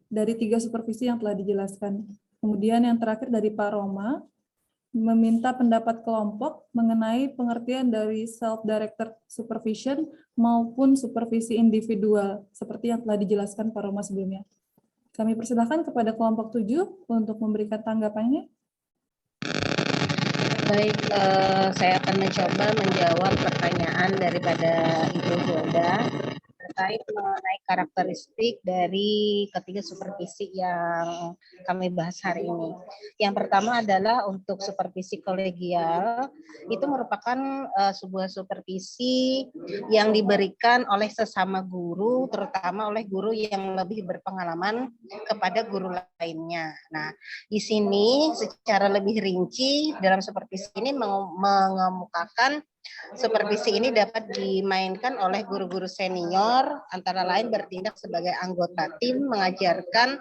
dari 3 supervisi yang telah dijelaskan. Kemudian yang terakhir dari Pak Roma, meminta pendapat kelompok mengenai pengertian dari self-directed supervision maupun supervisi individual, seperti yang telah dijelaskan Pak Roma sebelumnya. Kami persilahkan kepada kelompok 7 untuk memberikan tanggapannya. Baik, saya akan mencoba menjawab pertanyaan daripada Ibu Hilda terkait mengenai karakteristik dari ketiga supervisi yang kami bahas hari ini. Yang pertama adalah untuk supervisi kolegial, itu merupakan sebuah supervisi yang diberikan oleh sesama guru, terutama oleh guru yang lebih berpengalaman kepada guru lainnya. Nah, di sini secara lebih rinci dalam supervisi ini mengemukakan supervisi ini dapat dimainkan oleh guru-guru senior, antara lain bertindak sebagai anggota tim, mengajarkan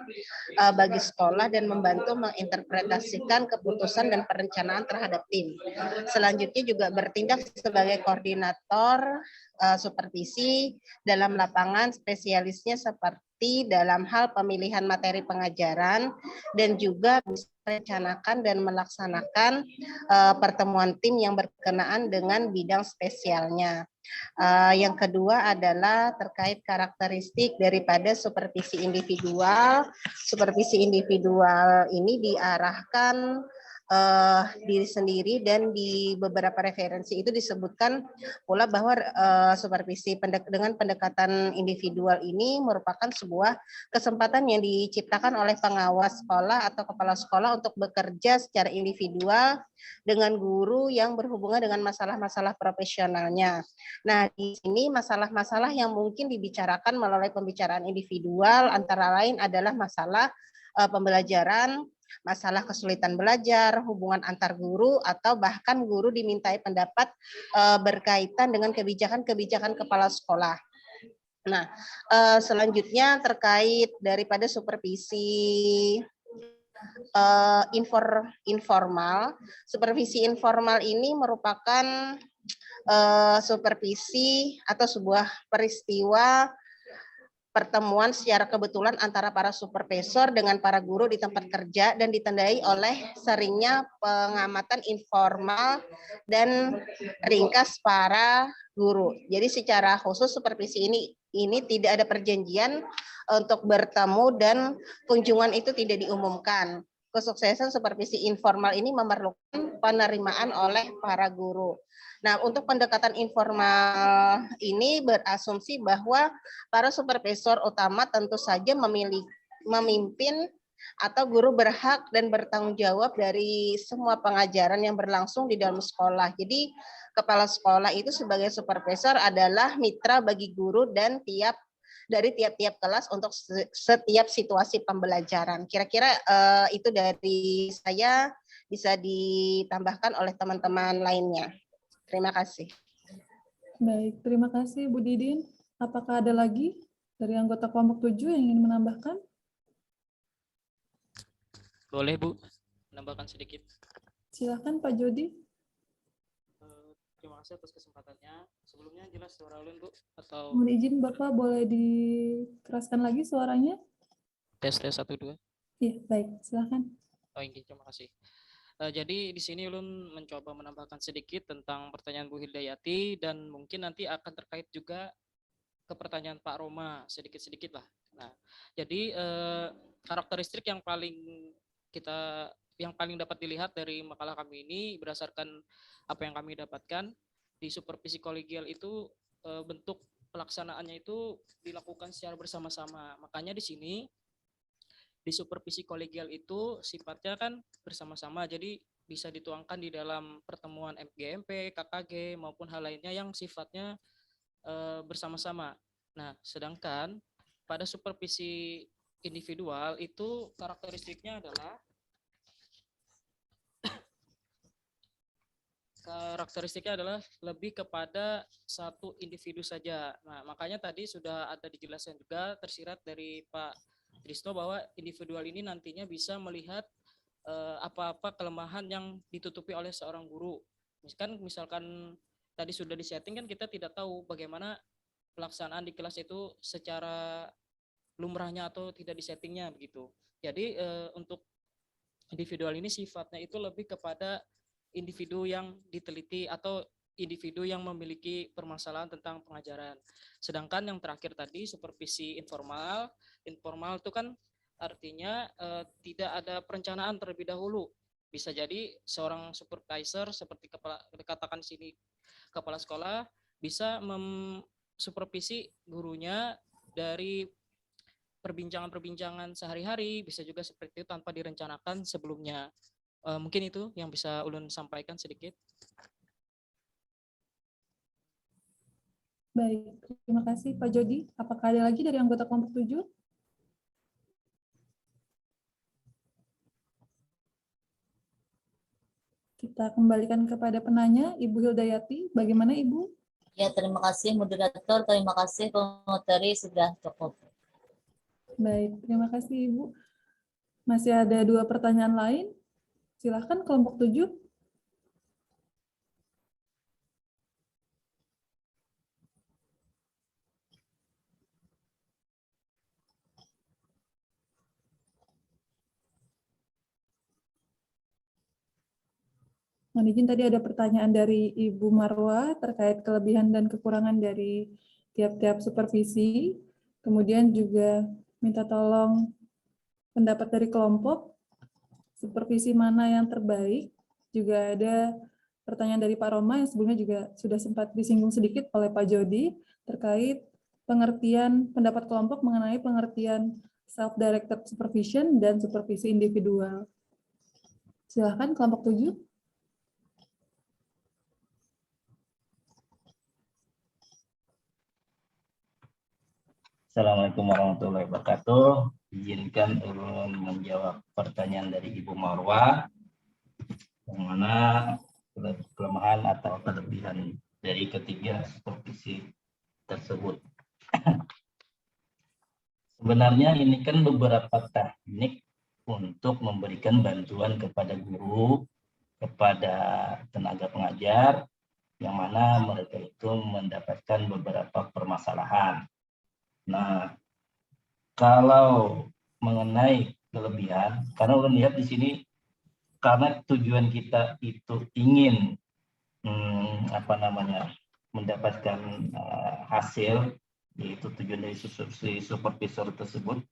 bagi sekolah dan membantu menginterpretasikan keputusan dan perencanaan terhadap tim. Selanjutnya juga bertindak sebagai koordinator supervisi dalam lapangan, spesialisnya seperti dalam hal pemilihan materi pengajaran dan juga bisa merencanakan dan melaksanakan pertemuan tim yang berkenaan dengan bidang spesialnya. Yang kedua adalah terkait karakteristik daripada supervisi individual. Supervisi individual ini diarahkan diri sendiri, dan di beberapa referensi itu disebutkan pula bahwa supervisi dengan pendekatan individual ini merupakan sebuah kesempatan yang diciptakan oleh pengawas sekolah atau kepala sekolah untuk bekerja secara individual dengan guru yang berhubungan dengan masalah-masalah profesionalnya. Nah, di sini masalah-masalah yang mungkin dibicarakan melalui pembicaraan individual antara lain adalah masalah pembelajaran, masalah kesulitan belajar, hubungan antar guru, atau bahkan guru dimintai pendapat berkaitan dengan kebijakan-kebijakan kepala sekolah. Nah, selanjutnya terkait daripada supervisi informal. Supervisi informal ini merupakan supervisi atau sebuah peristiwa pertemuan secara kebetulan antara para supervisor dengan para guru di tempat kerja dan ditandai oleh seringnya pengamatan informal dan ringkas para guru. Jadi secara khusus supervisi ini tidak ada perjanjian untuk bertemu dan kunjungan itu tidak diumumkan. Kesuksesan supervisi informal ini memerlukan penerimaan oleh para guru. Nah, untuk pendekatan informal ini berasumsi bahwa para supervisor utama tentu saja memimpin atau guru berhak dan bertanggung jawab dari semua pengajaran yang berlangsung di dalam sekolah. Jadi, kepala sekolah itu sebagai supervisor adalah mitra bagi guru dan dari tiap-tiap kelas untuk setiap situasi pembelajaran. Kira-kira itu dari saya, bisa ditambahkan oleh teman-teman lainnya. Terima kasih. Baik, terima kasih Bu Didin. Apakah ada lagi dari anggota kelompok 7 yang ingin menambahkan? Boleh Bu, menambahkan sedikit. Silakan Pak Jody. Terima kasih atas kesempatannya. Sebelumnya jelas suara ulun Bu, atau Mohon izin Bapak, boleh dikeraskan lagi suaranya? tes 1 2. Iya, baik, silakan. Oh, ini terima kasih. Jadi di sini ulun mencoba menambahkan sedikit tentang pertanyaan Bu Hidayati, dan mungkin nanti akan terkait juga ke pertanyaan Pak Roma sedikit-sedikit lah. Nah, jadi karakteristik yang paling dapat dilihat dari makalah kami ini berdasarkan apa yang kami dapatkan di supervisi kolegial itu, bentuk pelaksanaannya itu dilakukan secara bersama-sama. Makanya di sini di supervisi kolegial itu sifatnya kan bersama-sama, jadi bisa dituangkan di dalam pertemuan MGMP, KKG maupun hal lainnya yang sifatnya bersama-sama. Nah, sedangkan pada supervisi individual itu karakteristiknya adalah lebih kepada satu individu saja. Nah, makanya tadi sudah ada dijelaskan juga tersirat dari Pak Trisno bahwa individual ini nantinya bisa melihat apa-apa kelemahan yang ditutupi oleh seorang guru. Misalkan tadi sudah disetting, kan kita tidak tahu bagaimana pelaksanaan di kelas itu secara lumrahnya atau tidak disettingnya begitu. Jadi untuk individual ini sifatnya itu lebih kepada individu yang diteliti atau individu yang memiliki permasalahan tentang pengajaran. Sedangkan yang terakhir tadi supervisi informal itu kan artinya tidak ada perencanaan terlebih dahulu. Bisa jadi seorang supervisor seperti katakan sini kepala sekolah bisa supervisi gurunya dari perbincangan-perbincangan sehari-hari, bisa juga seperti itu tanpa direncanakan sebelumnya. Mungkin itu yang bisa Ulun sampaikan sedikit. Baik, terima kasih Pak Jody. Apakah ada lagi dari anggota kelompok 7? Kita kembalikan kepada penanya, Ibu Hildayati. Bagaimana Ibu? Ya, terima kasih moderator, terima kasih pemateri sudah cukup. Baik, terima kasih Ibu. Masih ada 2 pertanyaan lain. Silakan kelompok 7. Mohon izin, tadi ada pertanyaan dari Ibu Marwa terkait kelebihan dan kekurangan dari tiap-tiap supervisi. Kemudian juga minta tolong pendapat dari kelompok, supervisi mana yang terbaik. Juga ada pertanyaan dari Pak Roma yang sebelumnya juga sudah sempat disinggung sedikit oleh Pak Jody terkait pengertian pendapat kelompok mengenai pengertian self-directed supervision dan supervisi individual. Silakan kelompok 7. Assalamualaikum warahmatullahi wabarakatuh. Izinkan ulun menjawab pertanyaan dari Ibu Marwa, yang mana kelemahan atau kelebihan dari ketiga supervisi tersebut. Sebenarnya ini kan beberapa teknik untuk memberikan bantuan kepada guru, kepada tenaga pengajar, yang mana mereka itu mendapatkan beberapa permasalahan. Nah, kalau mengenai kelebihan, karena udah lihat di sini, karena tujuan kita itu ingin mendapatkan hasil, yaitu tujuan dari supervisor tersebut,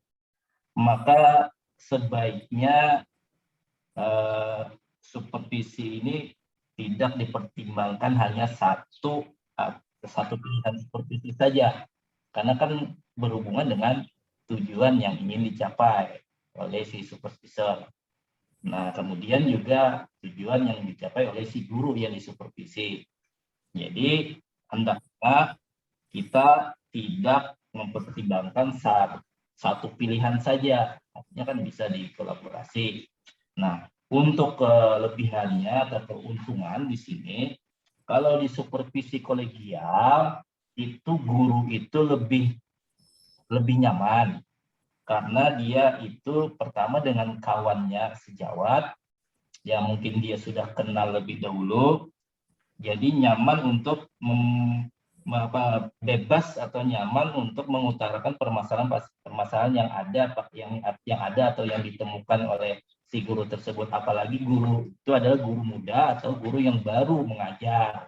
maka sebaiknya supervisi ini tidak dipertimbangkan hanya satu pilihan supervisi saja, karena kan berhubungan dengan tujuan yang ingin dicapai oleh si supervisor. Nah, kemudian juga tujuan yang dicapai oleh si guru yang disupervisi. Jadi, hendaknya kita tidak mempertimbangkan satu pilihan saja, artinya kan bisa dikolaborasi. Nah, untuk kelebihannya atau keuntungan di sini, kalau di supervisi kolegial, itu guru itu lebih nyaman karena dia itu pertama dengan kawannya sejawat yang mungkin dia sudah kenal lebih dahulu, jadi nyaman untuk bebas atau nyaman untuk mengutarakan permasalahan yang ada atau yang ditemukan oleh si guru tersebut, apalagi guru itu adalah guru muda atau guru yang baru mengajar.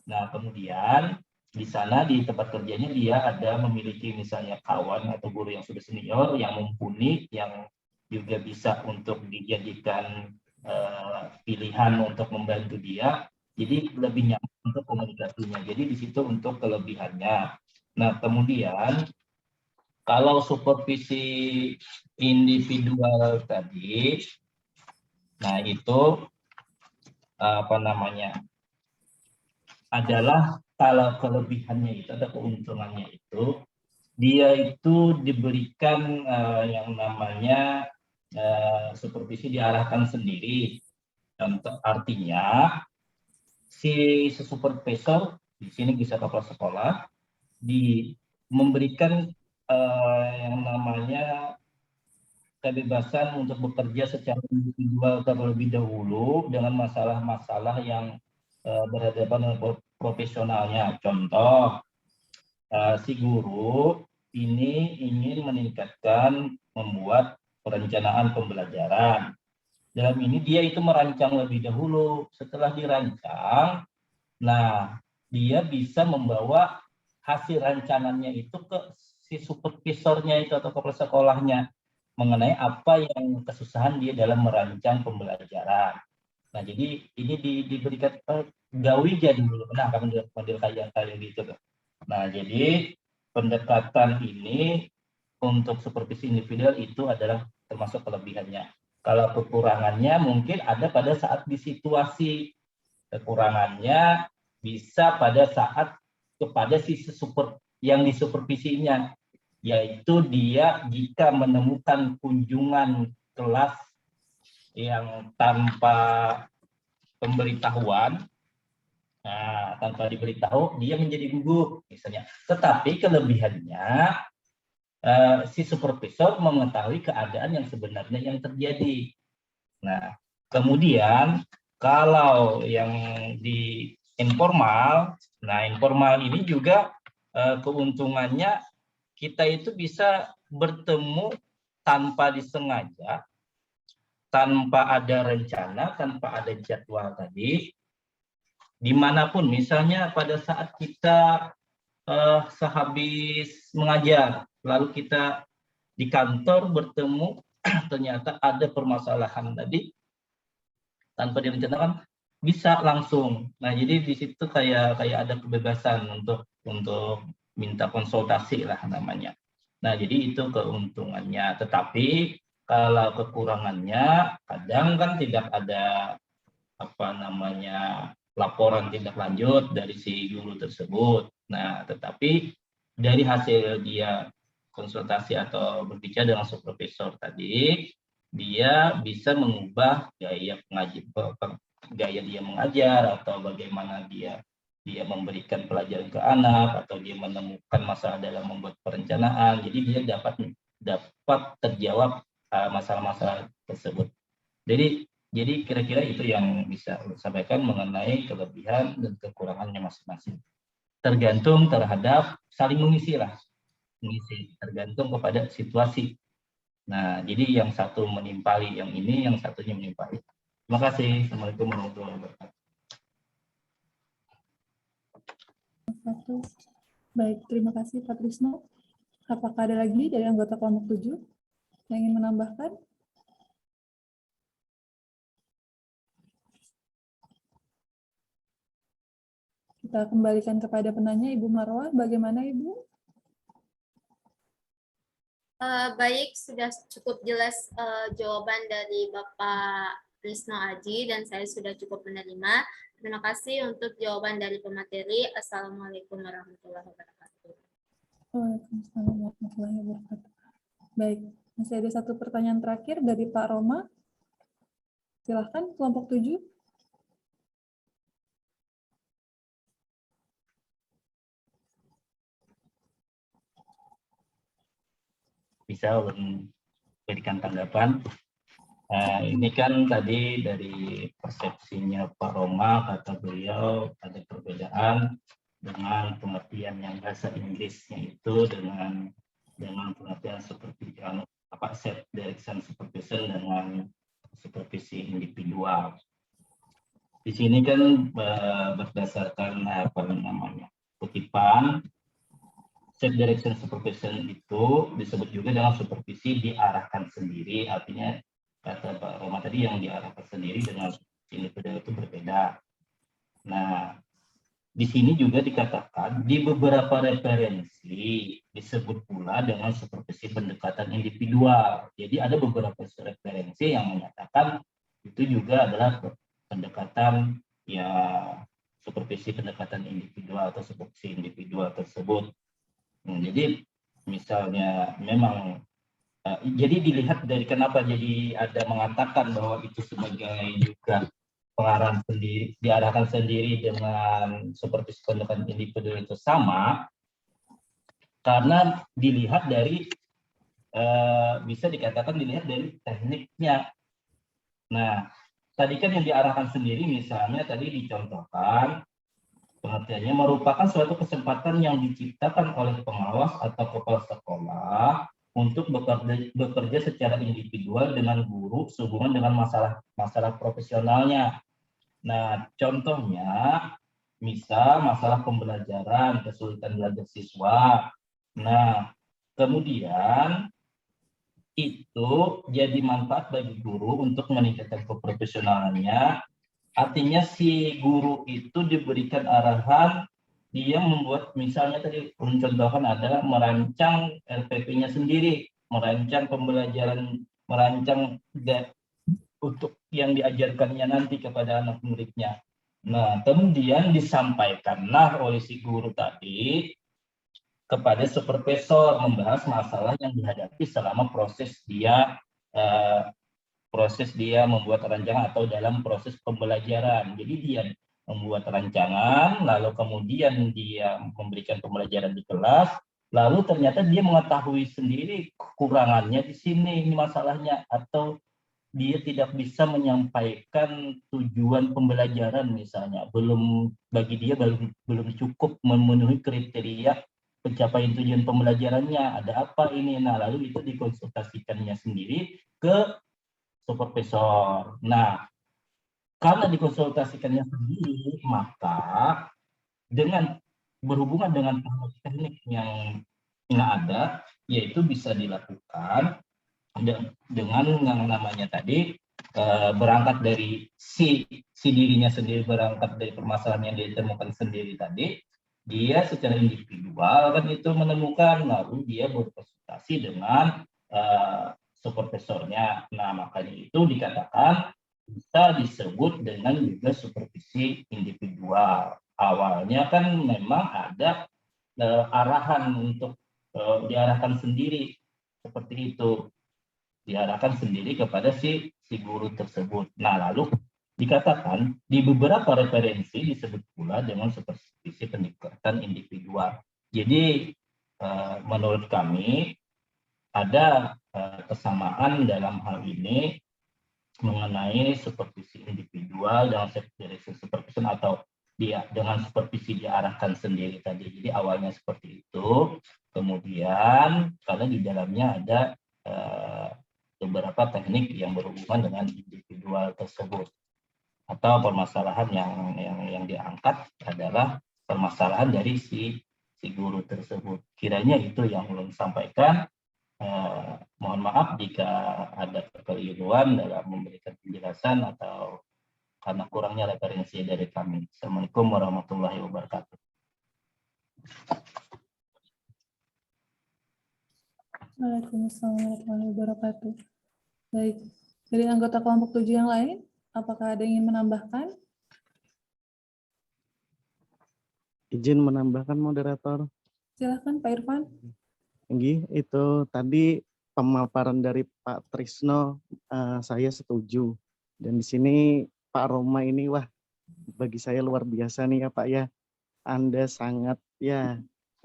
Nah, kemudian di sana di tempat kerjanya dia ada memiliki misalnya kawan atau guru yang sudah senior, yang mumpuni, yang juga bisa untuk dijadikan pilihan untuk membantu dia. Jadi lebih nyaman untuk komunikasinya. Jadi di situ untuk kelebihannya. Nah, kemudian kalau supervisi individual tadi, nah itu adalah kalau kelebihannya itu ada keuntungannya itu, dia itu diberikan yang namanya supervisi diarahkan sendiri. Artinya si supervisor di sini bisa kepala sekolah memberikan yang namanya kebebasan untuk bekerja secara individual terlebih dahulu dengan masalah-masalah yang berhadapan dengan profesionalnya. Contoh, si guru ini ingin meningkatkan membuat perencanaan pembelajaran. Dalam ini dia itu merancang lebih dahulu. Setelah dirancang, nah dia bisa membawa hasil rancangannya itu ke si supervisornya itu atau kepala sekolahnya mengenai apa yang kesusahan dia dalam merancang pembelajaran. Nah, jadi ini diberikan gawi jadi dulu. Nah, kamu model kayak gitu tuh. Nah, jadi pendekatan ini untuk supervisi individual itu adalah termasuk kelebihannya. Kalau kekurangannya mungkin ada pada saat di situasi. Kekurangannya bisa pada saat kepada si yang disupervisinya, yaitu dia jika menemukan kunjungan kelas yang tanpa pemberitahuan, nah, tanpa diberitahu dia menjadi gugup misalnya. Tetapi kelebihannya si supervisor mengetahui keadaan yang sebenarnya yang terjadi. Nah, kemudian kalau yang di informal, nah informal ini juga keuntungannya kita itu bisa bertemu tanpa disengaja, tanpa ada rencana, tanpa ada jadwal tadi, dimanapun. Misalnya pada saat kita sehabis mengajar, lalu kita di kantor bertemu, ternyata ada permasalahan tadi, tanpa direncanakan, bisa langsung. Nah, jadi di situ kayak ada kebebasan untuk minta konsultasi lah namanya. Nah, jadi itu keuntungannya. Tetapi kalau kekurangannya, kadang kan tidak ada laporan tindak lanjut dari si guru tersebut. Nah, tetapi dari hasil dia konsultasi atau berbicara dengan supervisor tadi, dia bisa mengubah gaya dia mengajar, atau bagaimana dia memberikan pelajaran ke anak, atau dia menemukan masalah dalam membuat perencanaan. Jadi dia dapat terjawab masalah-masalah tersebut. Jadi kira-kira itu yang bisa saya sampaikan mengenai kelebihan dan kekurangannya masing-masing. Tergantung terhadap saling mengisi, tergantung kepada situasi. Nah, jadi yang satu menimpali yang ini, yang satunya menimpali. Terima kasih. Assalamualaikum warahmatullahi wabarakatuh. Baik, terima kasih Pak Trisno. Apakah ada lagi dari anggota kelompok 7 yang ingin menambahkan? Kita kembalikan kepada penanya, Ibu Marwah. Bagaimana, Ibu? Baik, sudah cukup jelas jawaban dari Bapak Trisno Aji, dan saya sudah cukup menerima. Terima kasih untuk jawaban dari pemateri. Assalamualaikum warahmatullahi wabarakatuh. Waalaikumsalam warahmatullahi wabarakatuh. Baik, masih ada satu pertanyaan terakhir dari Pak Roma. Silahkan, kelompok 7. Bisa memberikan tanggapan. Ini kan tadi dari persepsinya Pak Roma, kata beliau ada perbedaan dengan pengertian yang bahasa Inggrisnya itu dengan pengertian seperti set direction supervision dengan supervisi individual. Di sini kan berdasarkan kutipan, set direction supervision itu disebut juga dengan supervisi diarahkan sendiri, artinya kata Pak Roma tadi yang diarahkan sendiri dengan individual itu berbeda. Nah, di sini juga dikatakan di beberapa referensi disebut pula dengan supervisi pendekatan individual. Jadi ada beberapa referensi yang menyatakan itu juga adalah pendekatan supervisi pendekatan individual atau supervisi individual tersebut. Jadi misalnya memang jadi dilihat dari kenapa jadi ada mengatakan bahwa itu sebagai juga pengarahan sendiri, diarahkan sendiri dengan supervisi pendekatan individual itu sama, karena dilihat dari bisa dikatakan dilihat dari tekniknya. Nah, tadi kan yang diarahkan sendiri misalnya tadi dicontohkan pengertiannya merupakan suatu kesempatan yang diciptakan oleh pengawas atau kepala sekolah untuk bekerja secara individual dengan guru sehubungan dengan masalah profesionalnya. Nah, contohnya misal masalah pembelajaran, kesulitan belajar siswa. Nah, kemudian itu jadi manfaat bagi guru untuk meningkatkan keprofesionalannya. Artinya si guru itu diberikan arahan dia membuat, misalnya tadi contohkan adalah merancang RPP-nya sendiri, merancang pembelajaran, merancang untuk yang diajarkannya nanti kepada anak muridnya. Nah, kemudian disampaikanlah oleh si guru tadi kepada supervisor membahas masalah yang dihadapi selama proses dia membuat rancangan atau dalam proses pembelajaran. Jadi dia membuat rancangan, lalu kemudian dia memberikan pembelajaran di kelas, lalu ternyata dia mengetahui sendiri kekurangannya di sini, ini masalahnya, atau dia tidak bisa menyampaikan tujuan pembelajaran misalnya, bagi dia belum cukup memenuhi kriteria pencapaian tujuan pembelajarannya, ada apa ini, nah lalu itu dikonsultasikannya sendiri ke supervisor. Nah, karena dikonsultasikannya sendiri, maka dengan berhubungan dengan teknik yang ada, yaitu bisa dilakukan dengan yang namanya tadi berangkat dari si dirinya sendiri, berangkat dari permasalahan yang dia temukan sendiri tadi, dia secara individual kan itu menemukan, lalu dia berkonsultasi dengan supervisornya. Nah, makanya itu dikatakan bisa disebut dengan juga supervisi individual. Awalnya kan memang ada arahan untuk diarahkan sendiri seperti itu, diarahkan sendiri kepada si guru tersebut. Nah, lalu dikatakan di beberapa referensi disebut pula dengan supervisi pendekatan individual. Jadi menurut kami ada kesamaan dalam hal ini mengenai supervisi individual dengan supervision atau dengan supervisi diarahkan sendiri tadi. Jadi awalnya seperti itu, kemudian karena di dalamnya ada beberapa teknik yang berhubungan dengan individual tersebut, atau permasalahan yang diangkat adalah permasalahan dari si guru tersebut. Kiranya itu yang belum sampaikan. Mohon maaf jika ada kekeliruan dalam memberikan penjelasan atau karena kurangnya referensi dari kami. Assalamualaikum warahmatullahi wabarakatuh. Waalaikumsalam warahmatullahi wabarakatuh. Baik, dari anggota kelompok 7 yang lain, apakah ada yang ingin menambahkan? Izin menambahkan, moderator. Silakan Pak Irfan. Itu tadi pemaparan dari Pak Trisno, saya setuju. Dan di sini Pak Roma ini, wah, bagi saya luar biasa nih ya Pak ya. Anda sangat ya.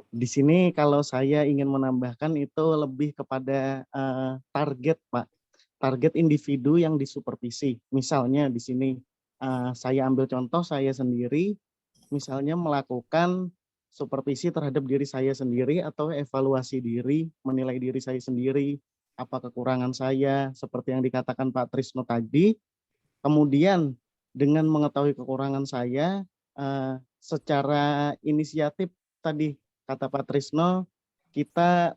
Di sini kalau saya ingin menambahkan itu lebih kepada target Pak. Target individu yang disupervisi. Misalnya di sini saya ambil contoh saya sendiri, misalnya melakukan supervisi terhadap diri saya sendiri atau evaluasi diri, menilai diri saya sendiri, apa kekurangan saya, seperti yang dikatakan Pak Trisno tadi. Kemudian dengan mengetahui kekurangan saya, secara inisiatif tadi kata Pak Trisno, kita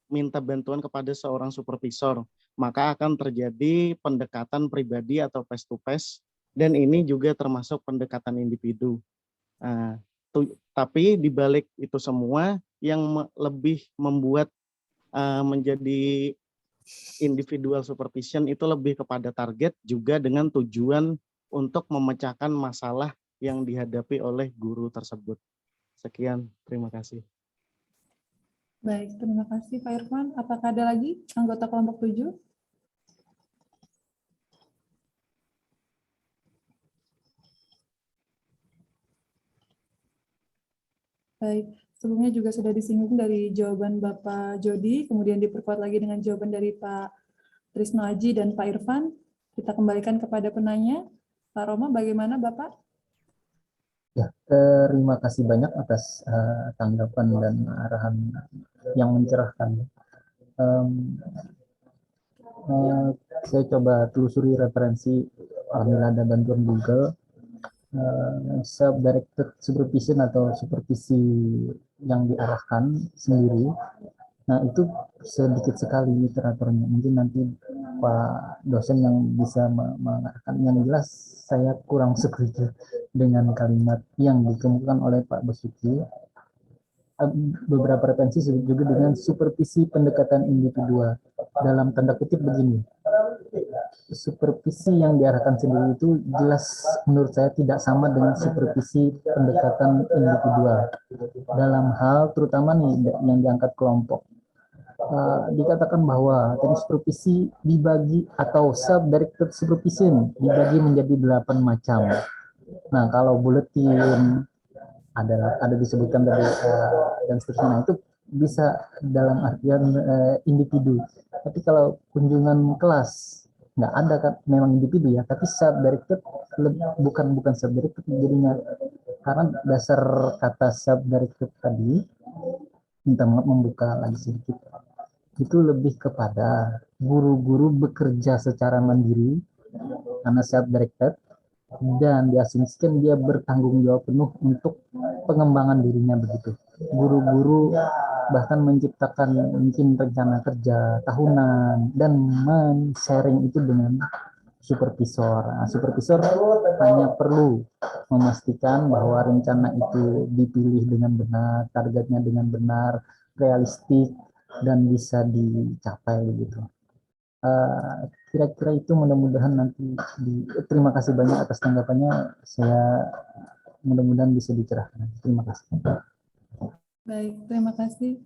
minta bantuan kepada seorang supervisor, maka akan terjadi pendekatan pribadi atau face to face, dan ini juga termasuk pendekatan individu. Tapi di balik itu semua yang lebih membuat menjadi individual supervision itu lebih kepada target juga dengan tujuan untuk memecahkan masalah yang dihadapi oleh guru tersebut. Sekian, terima kasih. Baik, terima kasih Pak Irfan. Apakah ada lagi anggota kelompok 7? Baik, sebelumnya juga sudah disinggung dari jawaban Bapak Jody, kemudian diperkuat lagi dengan jawaban dari Pak Trisno Aji dan Pak Irfan. Kita kembalikan kepada penanya. Pak Roma, bagaimana Bapak? Ya, terima kasih banyak atas tanggapan dan arahan yang mencerahkan. Saya coba telusuri referensi, alhamdulillah ada bantuan Google. Self-directed supervision atau supervisi yang diarahkan sendiri. Nah, itu sedikit sekali literaturnya. Mungkin nanti Pak dosen yang bisa mengarahkan. Yang jelas saya kurang setuju dengan kalimat yang dikemukakan oleh Pak Basuki. Beberapa referensi disebut juga dengan supervisi pendekatan individual. Dalam tanda kutip begini, supervisi yang diarahkan sendiri itu jelas menurut saya tidak sama dengan supervisi pendekatan individual. Dalam hal terutama nih yang diangkat kelompok. Dikatakan bahwa teknik supervisi dibagi atau self-directed supervision dibagi menjadi 8 macam. Nah, kalau buletin ada disebutkan dari dan seterusnya. Nah, itu bisa dalam artian individu. Tapi kalau kunjungan kelas nggak ada kan, memang individu ya, tapi self-directed bukan self-directed jadinya, karena dasar kata self-directed tadi, minta maaf membuka lagi sedikit, itu lebih kepada guru-guru bekerja secara mandiri karena self-directed, dan diasumsikan dia bertanggung jawab penuh untuk pengembangan dirinya begitu. Guru-guru bahkan menciptakan mungkin rencana kerja tahunan dan men-sharing itu dengan supervisor. Nah, supervisor hanya perlu memastikan bahwa rencana itu dipilih dengan benar, targetnya dengan benar, realistik, dan bisa dicapai gitu. Kira-kira itu, mudah-mudahan nanti terima kasih banyak atas tanggapannya. Saya mudah-mudahan bisa dicerahkan. Terima kasih. Baik, terima kasih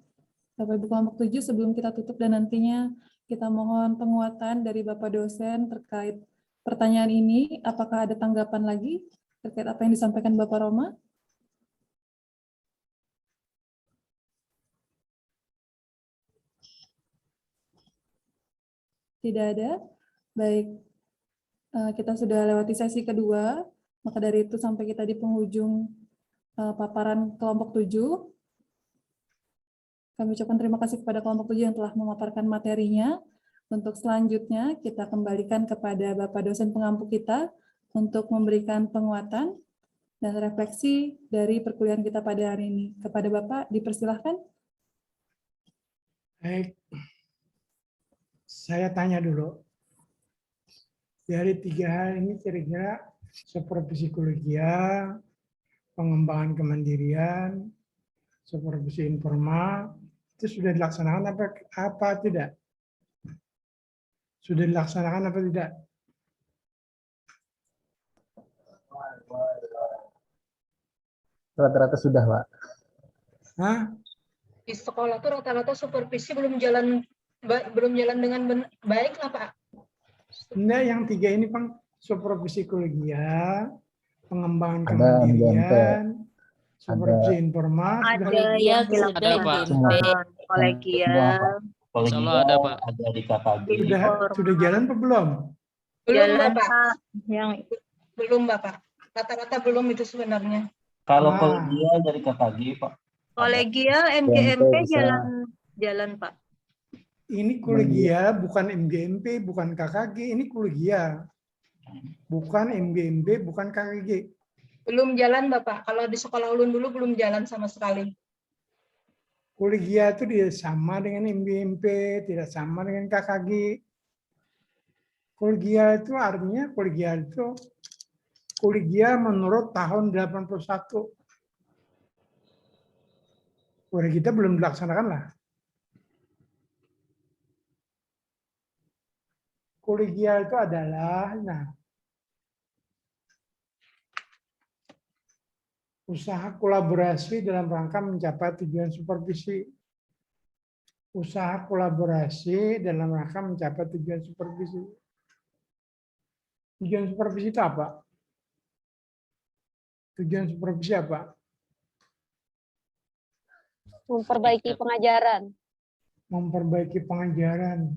Bapak Ibu kelompok 7. Sebelum kita tutup dan nantinya kita mohon penguatan dari Bapak dosen terkait pertanyaan ini. Apakah ada tanggapan lagi terkait apa yang disampaikan Bapak Roma? Tidak ada. Baik, kita sudah lewati sesi kedua, maka dari itu sampai kita di penghujung paparan kelompok 7. Kami ucapkan terima kasih kepada kelompok 7 yang telah memaparkan materinya. Untuk selanjutnya, kita kembalikan kepada Bapak dosen pengampu kita untuk memberikan penguatan dan refleksi dari perkuliahan kita pada hari ini. Kepada Bapak, dipersilahkan. Baik. Saya tanya dulu. Dari 3 hal ini kira-kira supervisi kolegial, pengembangan kemandirian, supervisi informal, itu sudah dilaksanakan apa tidak? Sudah dilaksanakan apa tidak? Rata-rata sudah, Pak. Hah? Di sekolah tuh rata-rata supervisi belum jalan dengan baik lah, Pak. Enggak, yang 3 ini, Bang, supervisi kolegial, pengembangan Ada kemandirian, MGMP, supervisi ada informal, Ada yang dilakukan Pak. kolegial. Insyaallah ada, Pak. Ada di KKG. Sudah jalan apa belum? Belum, Jalan, Bapak. Pak. Yang Belum, Bapak. Rata-rata belum itu sebenarnya. Kalau Nah. kolegial dari KKG, Pak. kolegial MGMP jalan, Pak. Ini kolegial, bukan MGMP, bukan KKG, ini kolegial. Bukan MGMP, bukan KKG. Belum jalan, Bapak. Kalau di sekolah ulun dulu belum jalan sama sekali. Kolegial itu tidak sama dengan MGMP, tidak sama dengan KKG. Kolegial itu artinya kolegial menurut tahun 81. Udah kita belum dilaksanakan lah. Kolegial itu adalah, usaha kolaborasi dalam rangka mencapai tujuan supervisi. Usaha kolaborasi dalam rangka mencapai tujuan supervisi. Tujuan supervisi itu apa? Tujuan supervisi apa? Memperbaiki pengajaran. Memperbaiki pengajaran.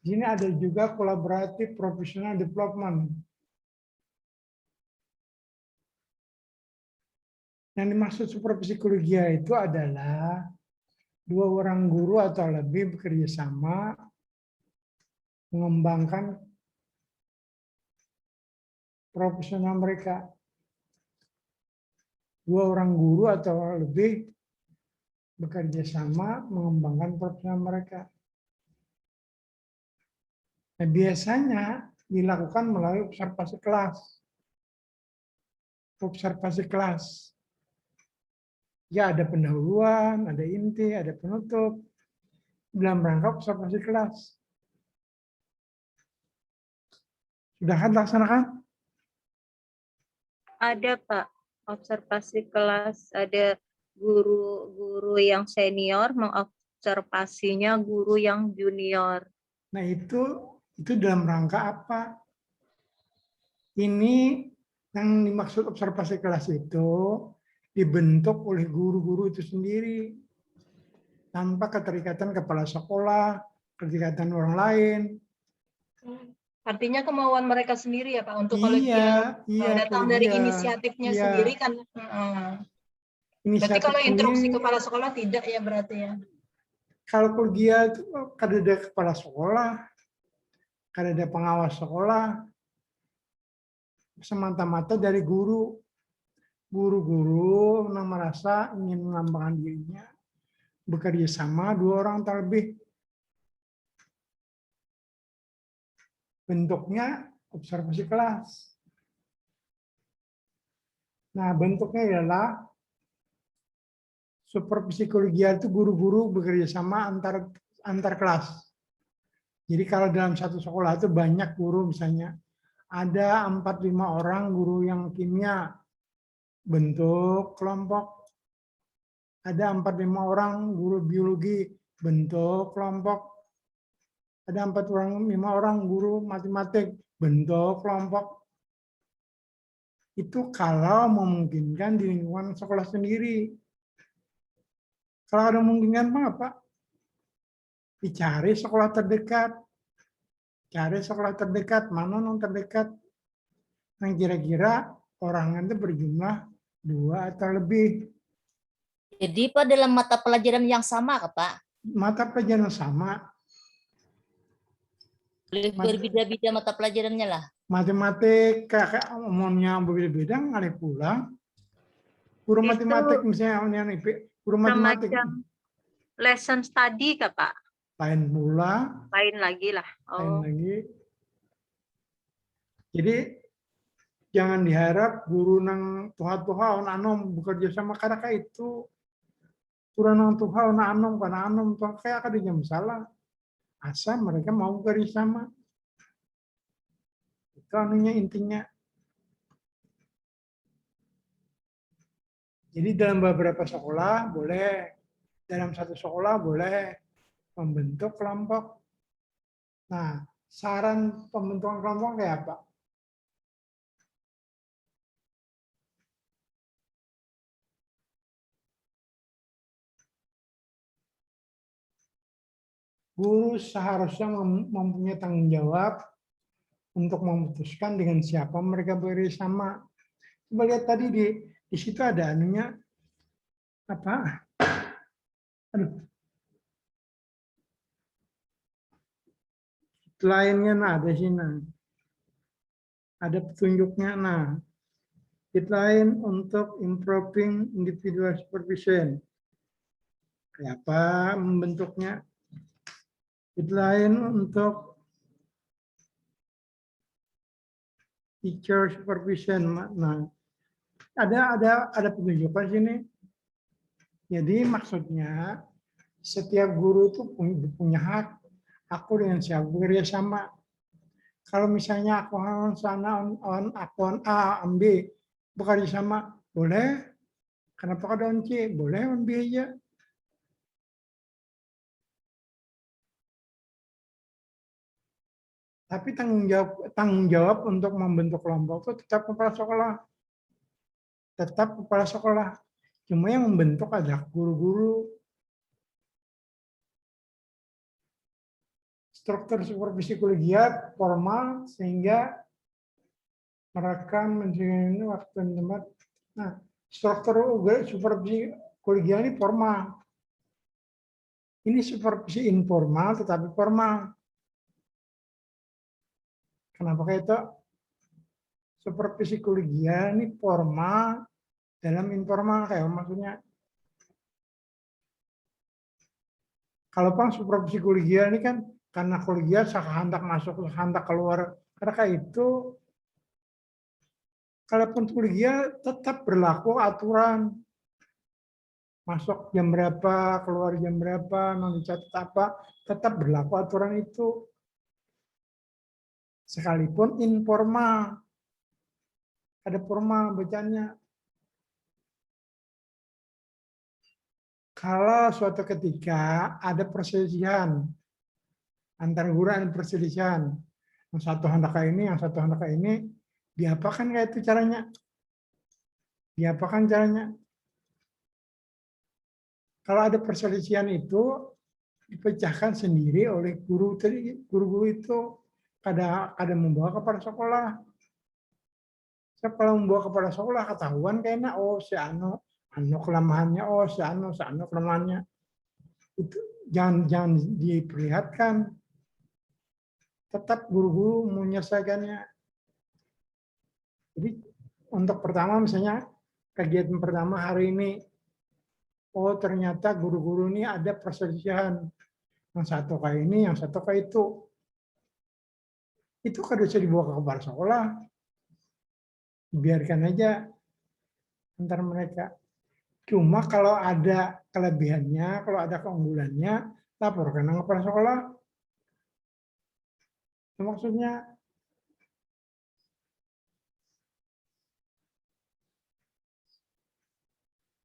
Di sini ada juga collaborative professional development. Yang dimaksud supervisi kolegial itu adalah 2 orang guru atau lebih bekerja sama mengembangkan profesional mereka. 2 orang guru atau lebih bekerja sama mengembangkan profesional mereka. Nah, biasanya dilakukan melalui observasi kelas. Observasi kelas. Ya, ada pendahuluan, ada inti, ada penutup. Dalam rangka observasi kelas. Sudah kan laksanakan? Ada Pak, observasi kelas, ada guru-guru yang senior mengobservasinya guru yang junior. Nah, itu dalam rangka apa? Ini yang dimaksud observasi kelas itu dibentuk oleh guru-guru itu sendiri tanpa keterikatan kepala sekolah, keterikatan orang lain. Artinya kemauan mereka sendiri ya Pak untuk Iya, datang dari inisiatifnya sendiri kan. Berarti kalau instruksi kepala sekolah tidak ya berarti ya. Kalau kolegial itu kan ada kepala sekolah, kan ada pengawas sekolah, semata-mata dari guru. Guru-guru yang merasa ingin mengembangkan dirinya, bekerja sama 2 orang terlebih. Bentuknya observasi kelas. Nah, bentuknya adalah supervisi kolegial itu guru-guru bekerja sama antar kelas. Jadi kalau dalam satu sekolah itu banyak guru, misalnya ada 4-5 orang guru yang kimia, bentuk kelompok. Ada 4-5 orang guru biologi, bentuk kelompok. Ada 4-5 orang guru matematik, bentuk kelompok. Itu kalau memungkinkan di lingkungan sekolah sendiri. Kalau ada memungkinkan apa? Dicari sekolah terdekat. Cari sekolah terdekat, mana yang terdekat. Yang kira-kira orang itu berjumlah 2 atau lebih. Jadi Pak dalam mata pelajaran yang sama Pak? Mata pelajaran yang sama. Berbeda-beda mata pelajarannya lah. Matematik, kakak umumnya berbeda-beda, ngalih pulang. Guru matematik misalnya, guru matematik. Lesson study Kak Pak? Lain pula. Lain lagi lah. Lain lagi. Jadi jangan diharap guru nang tuha-tuha anom bekerja sama karena itu kurang nang tuha anom karena anom tuh kayak ada jam salah asal mereka mau bekerja sama itu anunya intinya. Jadi dalam beberapa sekolah boleh, dalam satu sekolah boleh membentuk kelompok. Nah, saran pembentukan kelompok kayak apa? Guru seharusnya mempunyai tanggung jawab untuk memutuskan dengan siapa mereka bersama. Coba lihat tadi di situ ada anunya apa? Aduh. Lainnya nah ada sini. Ada petunjuknya nah. Lain untuk improving individual supervision. Kayak apa membentuknya? Lain untuk teacher supervision. Nah, ada penunjukan sini. Jadi maksudnya setiap guru itu punya hak. Aku dengan siapa bekerja sama. Kalau misalnya aku sana aku A, B bekerja sama, boleh. Kenapa ada C? Boleh on B aja. Tapi tanggung jawab untuk membentuk kelompok itu tetap kepala sekolah. Tetap kepala sekolah. Cuma yang membentuk adalah guru-guru. Struktur supervisi kolegial formal sehingga mereka menjalani waktu dan tempat. Nah, struktur supervisi kolegial ini formal. Ini supervisi informal tetapi formal. Kenapa kayak itu? Supervisi kolegial ini formal dalam informal kayak maksudnya. Kalau supervisi kolegial ini kan karena kolegial sehendak masuk, sehendak keluar Karena itu, kalaupun kuliah tetap berlaku aturan. Masuk jam berapa, keluar jam berapa, mau dicatat apa, tetap berlaku aturan itu. Sekalipun informal. Ada formal bacanya. Kalau suatu ketika ada perselisihan antar guru dan perselisihan, yang satu hendak kayak ini, yang satu hendak kayak ini, diapakan kayak itu caranya? Diapakan caranya? Kalau ada perselisihan itu dipecahkan sendiri oleh guru. Guru-guru itu kadang membawa kepada sekolah. Kalau membawa kepada sekolah ketahuan kayaknya, oh si anu kelemahannya, oh si anu kelemahannya. Itu jangan diperlihatkan. Tetap guru-guru menyelesaikannya. Jadi untuk pertama misalnya kegiatan pertama hari ini, oh ternyata guru-guru ini ada perselisihan. Yang satu kayak ini, yang satu kayak itu. Itu kan bisa dibawa ke kepala sekolah. Biarkan aja antar mereka. Cuma kalau ada kelebihannya, kalau ada keunggulannya, laporkan ke kepala sekolah. Itu maksudnya.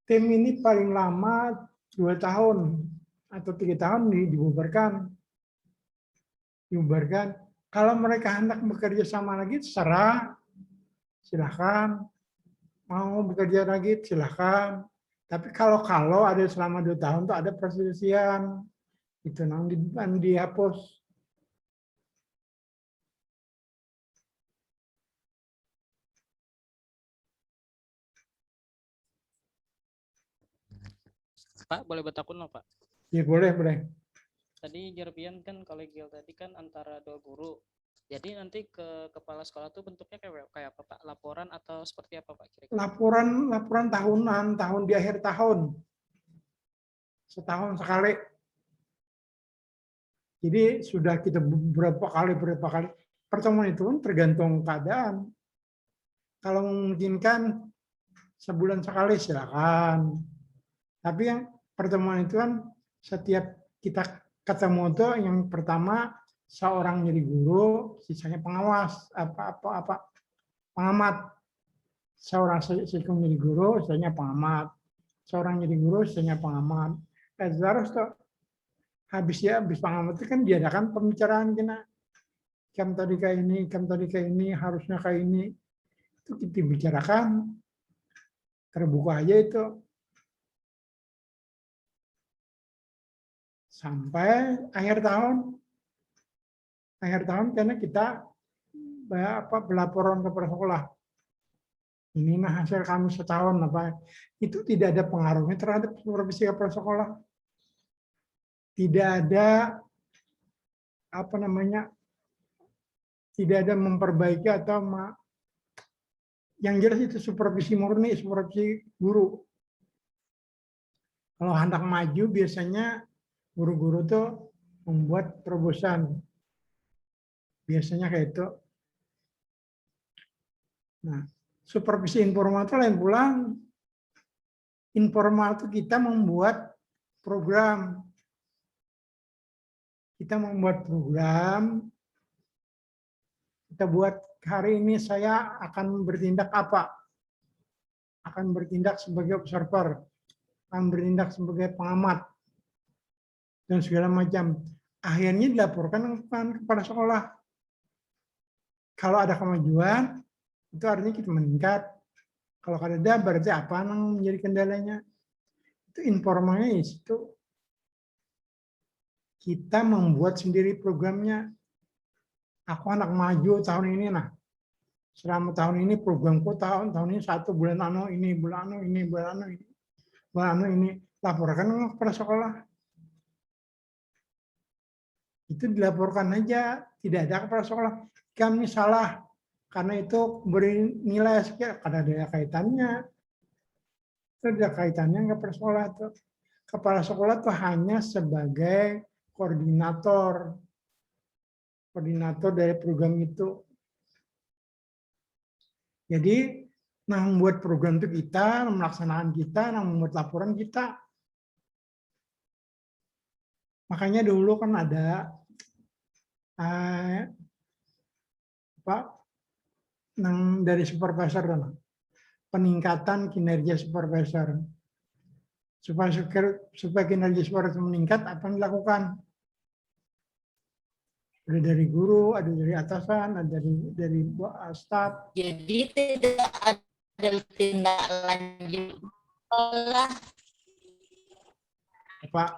Tim ini paling lama 2 tahun atau 3 tahun dibubarkan. Dibubarkan. Kalau mereka hendak bekerja sama lagi, terserah. Silahkan. Mau bekerja lagi, silahkan. Tapi kalau ada selama 2 tahun tuh ada perselisihan. Itu nanti dihapus. Pak, boleh bertakun loh, Pak? Ya, boleh. Tadi Jerbian kan kolegial tadi kan antara 2 guru. Jadi nanti ke kepala sekolah tuh bentuknya kayak apa, Pak? Laporan atau seperti apa, Pak? Kira-kira? Laporan tahunan, di akhir tahun. Setahun sekali. Jadi sudah kita berapa kali pertemuan itu tergantung keadaan. Kalau memungkinkan sebulan sekali silakan. Tapi yang pertemuan itu kan setiap kita ketemu itu yang pertama seorang jadi guru, sisanya pengawas, pengamat. Seorang jadi guru, sisanya pengamat. Seorang jadi guru, sisanya pengamat. Harus tuh habis pengamat itu kan diadakan pembicaraan kena. Kam tadi kayak ini, harusnya kayak ini. Itu kita bicarakan. Terbuka aja itu. Sampai akhir tahun karena kita berlaporan kepada sekolah. Ini mah hasil kami setahun itu tidak ada pengaruhnya terhadap supervisi kepala sekolah. Tidak ada tidak ada memperbaiki atau yang jelas itu supervisi murni, supervisi guru. Kalau hendak maju biasanya guru-guru tuh membuat terobosan. Biasanya kayak itu. Nah, supervisi informal itu lain pulang. Informal itu kita membuat program. Kita buat hari ini saya akan bertindak apa? Akan bertindak sebagai observer, akan bertindak sebagai pengamat, dan segala macam. Akhirnya dilaporkan kepada sekolah. Kalau ada kemajuan, itu artinya kita meningkat. Kalau ada berarti apa yang menjadi kendalanya? Itu informalnya itu. Kita membuat sendiri programnya. Aku anak maju tahun ini, selama tahun ini programku tahun ini 1 bulan ini, bulan ini, laporkan kepada sekolah. Itu dilaporkan aja, tidak ada kepada sekolah. Kami salah, karena itu beri nilai sekian, karena ada kaitannya. Itu ada kaitannya kepada sekolah. Kepala sekolah itu hanya sebagai koordinator dari program itu. Jadi, yang membuat program itu kita, melaksanakan kita, yang membuat laporan kita. Makanya dulu kan ada dari supervisor, peningkatan kinerja supervisor. Supaya kinerja supervisor meningkat, apa yang dilakukan? Ada dari guru, ada dari atasan, ada dari staf. Jadi tidak ada tindak lanjut sekolah. Pak.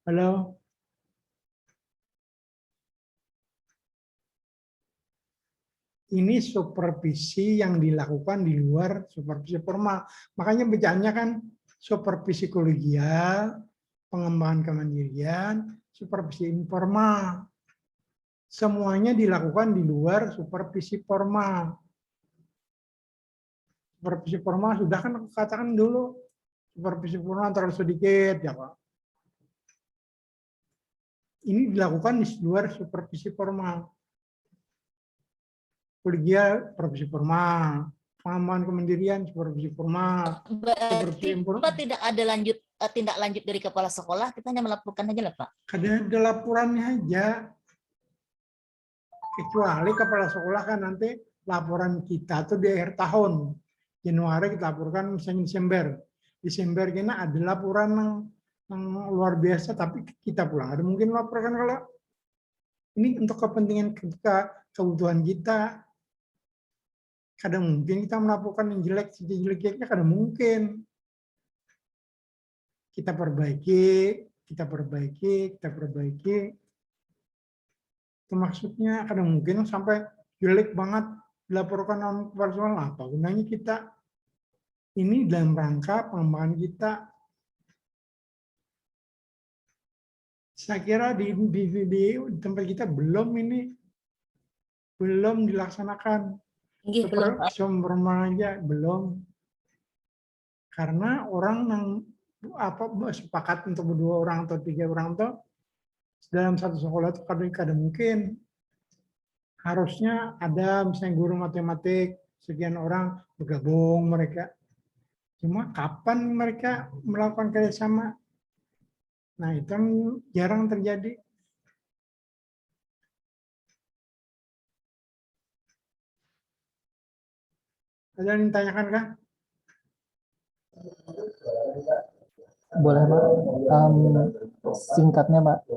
Halo. Ini supervisi yang dilakukan di luar supervisi formal. Makanya bacaannya kan supervisi kolegial, pengembangan kemandirian, supervisi informal. Semuanya dilakukan di luar supervisi formal. Supervisi formal sudah kan aku katakan dulu, supervisi formal terlalu sedikit, ya Pak. Ini dilakukan di luar supervisi formal. Kolegial, supervisi formal. Pengembangan kemandirian, supervisi formal. Berarti Pak tidak ada tindak lanjut dari kepala sekolah, kita hanya melaporkan aja lah Pak. Ada laporannya aja. Kecuali kepala sekolah kan nanti laporan kita tuh di akhir tahun. Januari kita laporkan misalnya Desember. Desember kena ada laporan yang luar biasa, tapi kita pulang ada mungkin laporkan kalau ini untuk kepentingan kebutuhan kita. Kadang mungkin kita melaporkan yang jelek, jelek-jeleknya kadang mungkin. Kita perbaiki. Itu maksudnya kadang mungkin sampai jelek banget dilaporkan non personal, apa gunanya kita? Ini dalam rangka pengembangan kita. Saya kira di tempat kita belum dilaksanakan. Sumber aja belum. Karena orang yang sepakat untuk 2 orang atau 3 orang itu dalam satu sekolah itu kadang mungkin harusnya ada misalnya guru matematik sekian orang bergabung mereka. Cuma kapan mereka melakukan kerjasama? Nah itu jarang terjadi. Ada yang ditanyakan kah? Boleh Pak. Singkatnya Pak,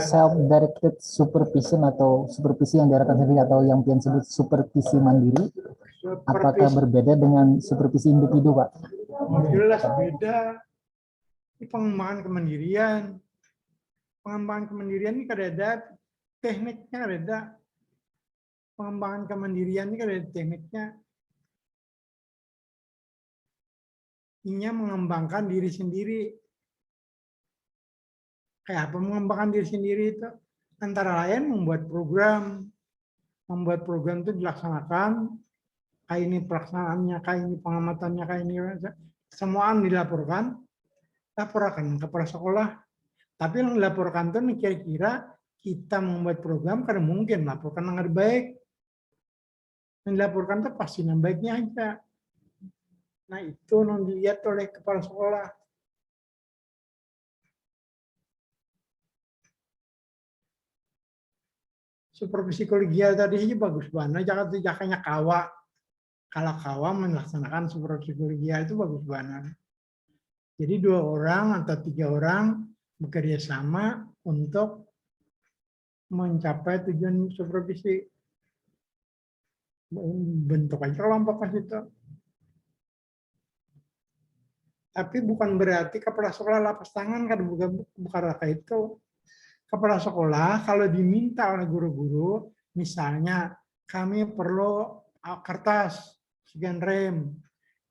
self-directed supervision atau supervisi yang diarahkan sendiri atau yang pian sebut supervisi mandiri, apakah berbeda dengan supervisi individu Pak? Jelas beda. Ini pengembangan kemandirian. Pengembangan kemandirian ini ada tekniknya, ada pengembangan kemandirian ini ada tekniknya. Ini mengembangkan diri sendiri. Kayak apa mengembangkan diri sendiri itu? Antara lain membuat program. Membuat program itu dilaksanakan. Kayak ini pelaksanaannya, kayak ini pengamatannya, kayak ini. Semua dilaporkan. Laporkan kepada sekolah. Tapi yang dilaporkan itu kira-kira kita membuat program karena mungkin laporkan yang lebih baik. Yang dilaporkan itu pasti yang baiknya aja. Nah itu yang dilihat oleh kepala sekolah. Supervisi kolegial tadi aja bagus banget. Jangan kawa. Kalau kawa melaksanakan supervisi kolegial itu bagus banget. Jadi 2 orang atau 3 orang bekerja sama untuk mencapai tujuan supervisi. Bentuk aja kelompok ke situ. Tapi bukan berarti kepala sekolah lapas tangan kan bukan rata itu. Kepala sekolah kalau diminta oleh guru-guru, misalnya kami perlu kertas sekian rem,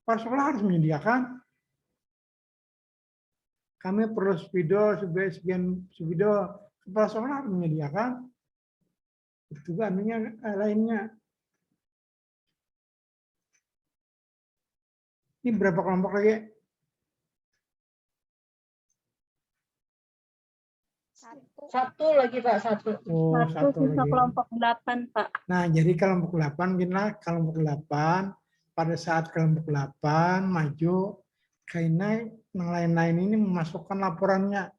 kepala sekolah harus menyediakan. Kami perlu spidol sekian spidol, kepala sekolah harus menyediakan. Itu juga lainnya. Ini berapa kelompok lagi? 1. Satu lagi Pak, satu. Oh, satu sisa lagi. kelompok 8, Pak. Nah, jadi kelompok 8, gini kelompok 8, pada saat kelompok 8 maju, karena yang lain-lain ini memasukkan laporannya.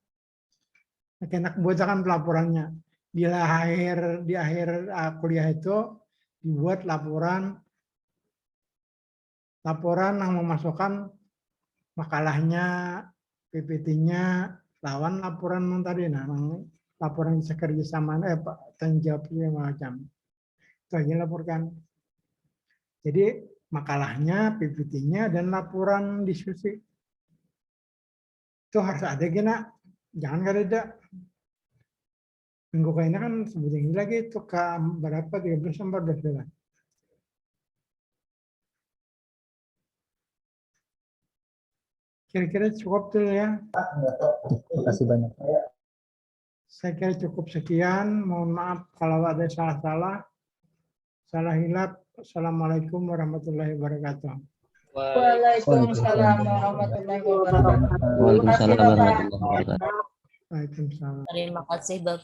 Kena buatkan laporannya. Di akhir kuliah itu dibuat laporan yang memasukkan makalahnya, PPT-nya, lawan laporan yang tadi. Nah, laporan bisa kerjasama, tanggung jawabnya macam. Itu aja laporkan. Jadi makalahnya, PPT-nya, dan laporan diskusi. Itu harus ada gina. Jangan nggak ada. Minggu kayaknya kan sebutin lagi itu ke berapa 13-14 bulan. Kira-kira cukup tuh ya. Terima kasih banyak. Saya kira cukup sekian. Mohon maaf kalau ada salah-salah. Salah hilap. Assalamualaikum warahmatullahi wabarakatuh. Waalaikumsalam warahmatullahi wabarakatuh. Waalaikumsalam warahmatullahi wabarakatuh. Waalaikumsalam. Terima kasih Bapak.